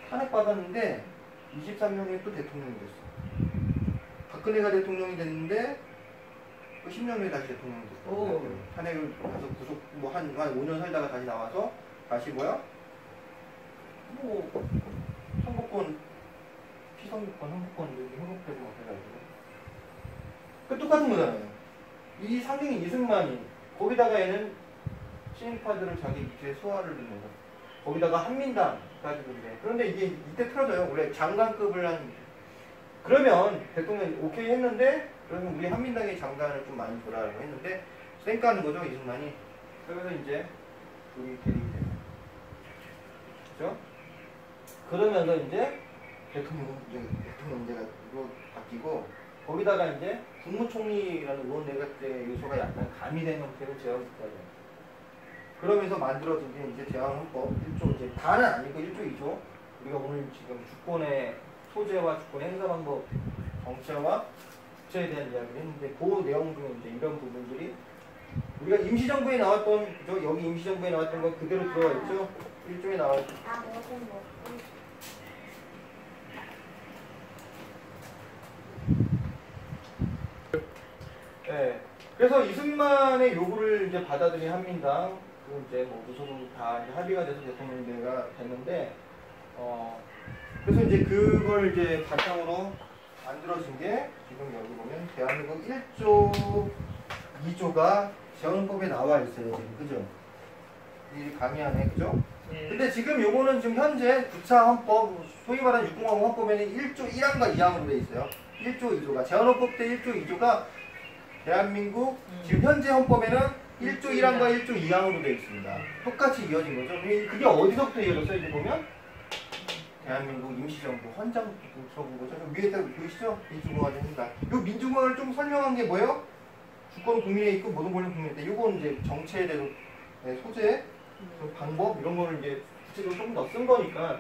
[SPEAKER 1] 탄핵받았는데 23년에 또 대통령이 됐어. 박근혜가 대통령이 됐는데 또 10년 후에 다시 대통령이 됐어. 탄핵을 가서 구속 한 5년 살다가 다시 나와서 다시 선거권 피선거권 선거권 회복되고 막 해가지고 그 똑같은 거잖아요. 이 상징이 이승만이 거기다가 얘는 친일파들을 자기 밑에 소화를 두면서 거기다가 한민당까지 그런데 그런데 이게 이때 틀어져요. 원래 장관급을 한 그러면 대통령이 오케이 했는데 그러면 우리 한민당의 장관을 좀 많이 보라고 했는데 쌩까는 거죠 이승만이. 그래서 이제 둘이 대립이 돼요. 그렇죠? 그러면서 이제 대통령제가 바뀌고 거기다가 이제 국무총리라는 의원내각제 요소가 약간 가미된 형태로 재헌국가예요. 그러면서 만들어진 게 이제 대한헌법 1조 이제 다는 아니고 1조 2조 우리가 오늘 지금 주권의 소재와 주권의 행사 방법 정체와 국제에 대한 이야기를 했는데 그 내용 중에 이제 이런 부분들이 우리가 임시정부에 나왔던 그죠? 여기 임시정부에 나왔던 거 그대로 들어가 있죠? 1조에 나와 있죠. 네. 그래서 이승만의 요구를 이제 받아들인 한민당 이제 뭐 무소속 다 이제 합의가 돼서 대통령제가 됐는데 그래서 이제 그걸 이제 바탕으로 만들어진 게 지금 여기 보면 대한민국 1조 2조가 재헌법에 나와 있어요. 지금 그죠? 이 강의안에 그죠?
[SPEAKER 2] 네.
[SPEAKER 1] 근데 지금 요거는 지금 현재 9차 헌법, 소위 말하는 6050 헌법에는 1조 1항과 2항으로 돼 있어요. 1조 2조가 재헌헌법 때 1조 2조가 대한민국 지금 현재 헌법에는 1조 1항과 1조 2항으로 돼 있습니다. 똑같이 이어진 거죠. 그게 어디서부터 이어졌어요? 이제 보면 대한민국 임시정부 헌장부터 본 거죠. 위에다 보이시죠? 민주공화국입니다. 이 민주공화를 좀 설명한 게 뭐예요? 주권 국민에 있고 모든 권력 국민에 있다. 이건 이제 정체에 대한 소재, 방법 이런 거를 이제 구체적으로 조금 더 쓴 거니까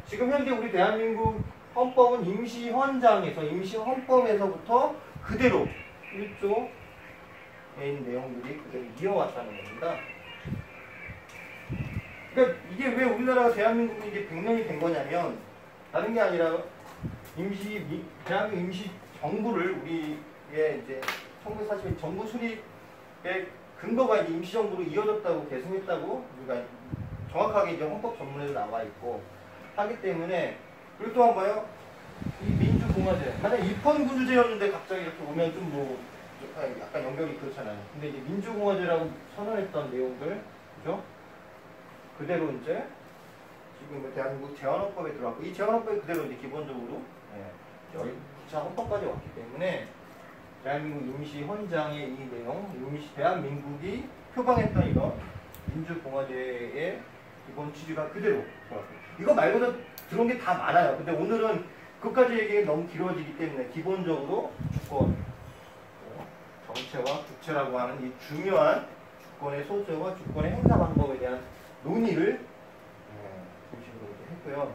[SPEAKER 1] 지금 현재 우리 대한민국 헌법은 임시헌장에서 임시헌법에서부터 그대로 1조의 내용들이 그대로 이어왔다는 겁니다. 그러니까 이게 왜 우리나라가 대한민국이 이제 100년이 된 거냐면 다른 게 아니라 대한민국 임시정부를 우리의 이제 1940년 정부 수립의 근거가 이제 임시정부로 이어졌다고 계승했다고 우리가 정확하게 이제 헌법 전문에도 나와 있고 하기 때문에 그리고 또 한 번요. 이 민주공화제 만약 입헌군주제였는데 갑자기 이렇게 오면 좀 뭐 약간 연결이 그렇잖아요. 근데 이제 민주공화제라고 선언했던 내용들 그죠? 그대로 이제 지금 대한민국 재헌헌법에 들어왔고 이 재헌헌법이 그대로 이제 기본적으로 9차 헌법까지 왔기 때문에 대한민국 임시헌장의 이 내용, 대한민국이 표방했던 이런 민주공화제의 기본 취지가 그대로 들어왔어요. 이거 말고도 들어온 게 다 많아요. 근데 오늘은 그것까지 얘기가 너무 길어지기 때문에 기본적으로 주권, 정체와 국체라고 하는 이 중요한 주권의 소재와 주권의 행사 방법에 대한 논의를 중심으로 했고요.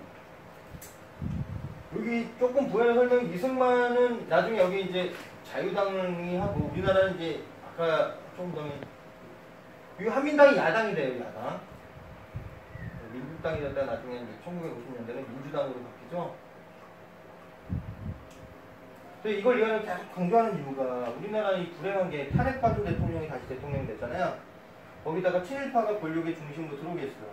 [SPEAKER 1] 여기 조금 부연의 설명, 이승만은 나중에 여기 이제 자유당이 하고 우리나라는 이제 아까 좀 전에 이거 한민당이 야당이 돼요, 야당. 민주당이 됐다 나중에 이제 1950년대는 민주당으로 바뀌죠. 근데 이걸 이거는 계속 강조하는 이유가 우리나라 이 불행한 게 탄핵받은 대통령이 다시 대통령이 됐잖아요. 거기다가 친일파가 권력의 중심으로 들어오겠어요.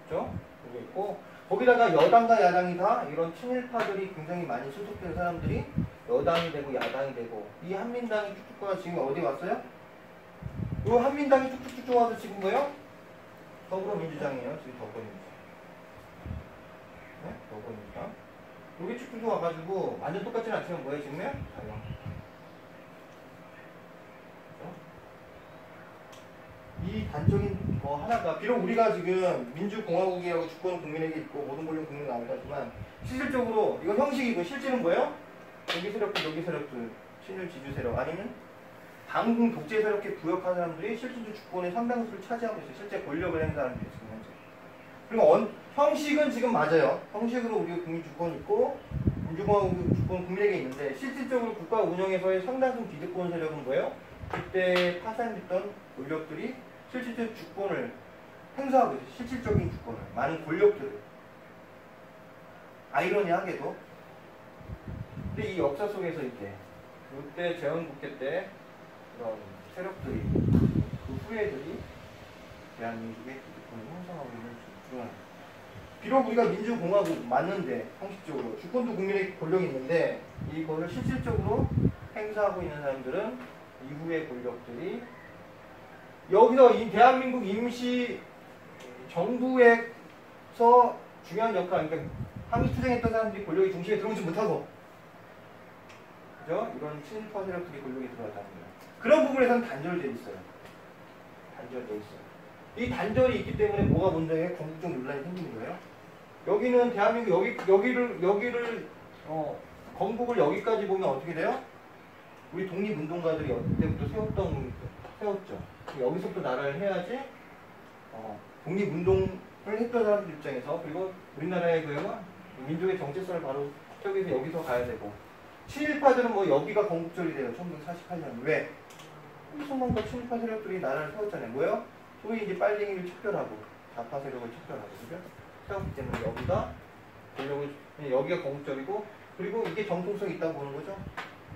[SPEAKER 1] 그죠? 여기 있고 거기다가 여당과 야당이 다 이런 친일파들이 굉장히 많이 소속된 사람들이 여당이 되고 야당이 되고 이 한민당이 쭉쭉 와서 지금 어디 왔어요? 이 한민당이 쭉쭉쭉 와서 지금 뭐예요? 더불어민주당이에요. 지금 더불어민주당. 네? 더불어민주당. 여기 쭉쭉 와가지고 완전 똑같지는 않지만 뭐예요 지금요? 자유. 이 단적인 거 하나가 비록 우리가 지금 민주공화국이라고 주권 국민에게 있고 모든 권력 국민에 나오지만 실질적으로 이건 형식이고 실제는 뭐예요? 여기 세력들 여기 세력들 친일 지주 세력 아니면 반공 독재 세력에 부역한 사람들이 실질적 주권의 상당수를 차지하고 있어요. 실제 권력을 행사하는 게 지금 현재. 그리고 형식은 지금 맞아요. 형식으로 우리가 국민 주권이 있고 민주공화국 주권 국민에게 있는데 실질적으로 국가 운영에서의 상당수 기득권 세력은 뭐예요? 그때 파산됐던 권력들이 실질적 주권을 행사하고 있어요. 실질적인 주권을. 많은 권력들을. 아이러니하게도. 근데 이 역사 속에서 이제 그때 재헌국회 때 그런 세력들이 그 후예들이 대한민국의 기득권을 형성하고 있는 중요한 비록 우리가 민주공화국 맞는데 형식적으로 주권도 국민의 권력이 있는데 이거를 실질적으로 행사하고 있는 사람들은 이후의 권력들이 여기서 이 대한민국 임시 정부에서 중요한 역할, 그러니까 항의 투쟁했던 사람들이 권력의 중심에 들어오지 못하고, 그죠? 이런 친일파 세력들이 권력에 들어왔다는 거예요. 그런 부분에서는 단절되어 있어요. 단절되어 있어요. 이 단절이 있기 때문에 뭐가 문제예요? 건국적 논란이 생기는 거예요. 여기는 대한민국 여기를 건국을 여기까지 보면 어떻게 돼요? 우리 독립운동가들이 어때부터 세웠죠. 여기서부터 나라를 해야지 독립운동을 했던 사람들 입장에서 그리고 우리나라의 그 민족의 정체성을 바로 저기서 여기서 가야 되고 친일파들은 뭐 여기가 건국절이 돼요. 1948년. 왜? 이승만과 친일파 세력들이 나라를 세웠잖아요. 뭐요? 소위 이제 빨갱이를 척결하고 좌파 세력을 척결하고 그죠? 세웠기 때문에 여기가 권력을 여기가 건국절이고 그리고 이게 정통성이 있다고 보는 거죠.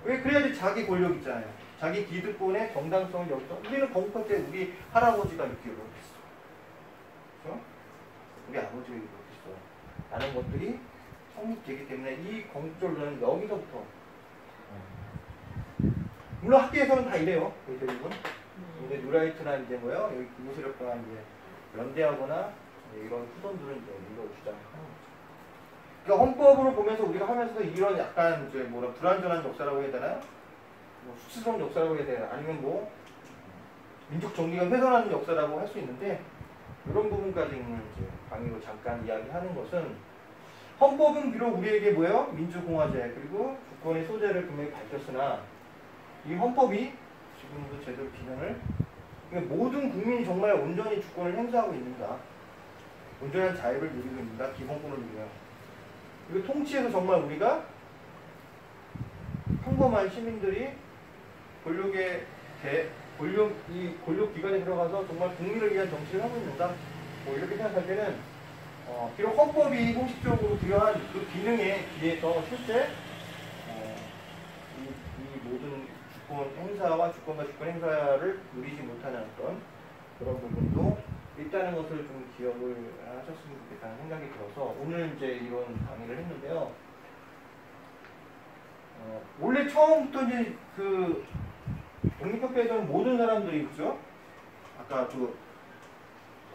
[SPEAKER 1] 왜 그래야지 자기 권력 있잖아요. 자기 기득권의 정당성을 여기서 우리는 건국할 때 우리 할아버지가 이렇게 이렇겠어. 그렇죠? 우리 아버지가 이렇겠어. 라는 것들이 성립되기 때문에 이 건국절로는 여기서부터 물론 학계에서는 다 이래요. 거의 대부분. 근데 누라이트나 이제 뭐요? 여기 기부세력과 이제 연대하거나 이런 후손들은 이제 이걸 주장하는 거죠. 그러니까 헌법으로 보면서 우리가 하면서도 이런 약간 이제 뭐라 불완전한 역사라고 해야 되나요? 뭐 수치스러운 역사라고 해야 되나? 아니면 뭐 민족 정리가 훼손하는 역사라고 할 수 있는데 이런 부분까지는 이제 강의로 잠깐 이야기하는 것은 헌법은 비록 우리에게 뭐예요? 민주공화제 그리고 주권의 소재를 분명히 밝혔으나 이 헌법이 지금도 제대로 기능을 그러니까 모든 국민이 정말 온전히 주권을 행사하고 있는가 온전한 자유를 누리고 있는가 기본권을 누려요. 그리고 통치에서 정말 우리가 평범한 시민들이 권력 기관에 들어가서 정말 국민을 위한 정치를 하고 있는가 뭐 이렇게 생각할 때는 비록 헌법이 공식적으로 부여한 그 기능에 비해서 실제 이 모든 주권 행사와 주권과 주권 행사를 누리지 못하는 어떤 그런 부분도 있다는 것을 좀 기억을 하셨으면 좋겠다는 생각이 들어서 오늘 이제 이런 강의를 했는데요. 원래 처음부터 이제 그 독립협회에서는 모든 사람들이 그죠? 아까 그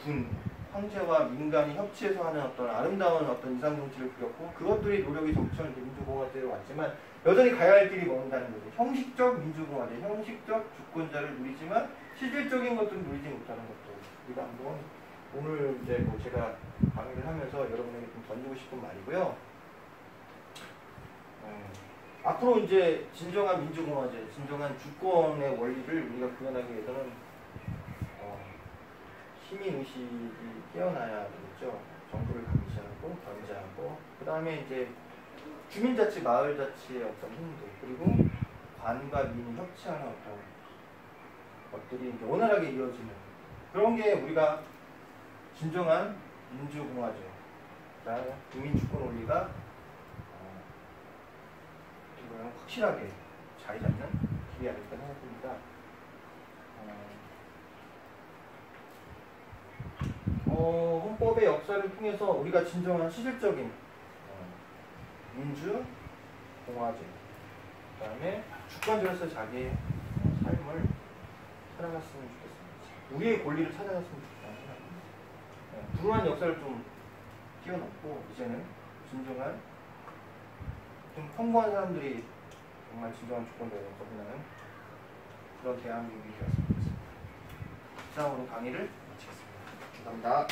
[SPEAKER 1] 군, 황제와 민간이 협치해서 하는 어떤 아름다운 어떤 이상 정치를 그렸고 그것들이 노력이 적천 민주공화제로 왔지만 여전히 가야 할 길이 먼다는 거죠. 형식적 민주공화제, 형식적 주권자를 누리지만 실질적인 것들은 누리지 못하는 것도 우리가 한번 오늘 이제 뭐 제가 강의를 하면서 여러분에게 좀 던지고 싶은 말이고요. 앞으로 이제 진정한 민주공화제, 진정한 주권의 원리를 우리가 구현하기 위해서는 시민의식이 깨어나야 되겠죠. 정부를 감시하고 견제하고 그 다음에 이제 주민자치, 마을자치의 어떤 힘들 그리고 관과 민이 협치하는 어떤 것들이 이제 원활하게 이어지는 그런 게 우리가 진정한 민주공화제, 국민주권 원리가 확실하게 자리 잡는 길이 아닐까 생각합니다. 헌법의 역사를 통해서 우리가 진정한 실질적인 민주, 공화제, 그 다음에 주권자로서 자기의 삶을 살아갔으면 좋겠습니다. 우리의 권리를 찾아갔으면 좋겠다는 생각입니다. 불우한 역사를 좀 뛰어넘고 이제는 진정한 좀 평범한 사람들이 정말 진정한 주권자로 거듭나는 그런 대한민국이 되었으면 좋겠습니다. 이상으로 강의를 마치겠습니다. 감사합니다.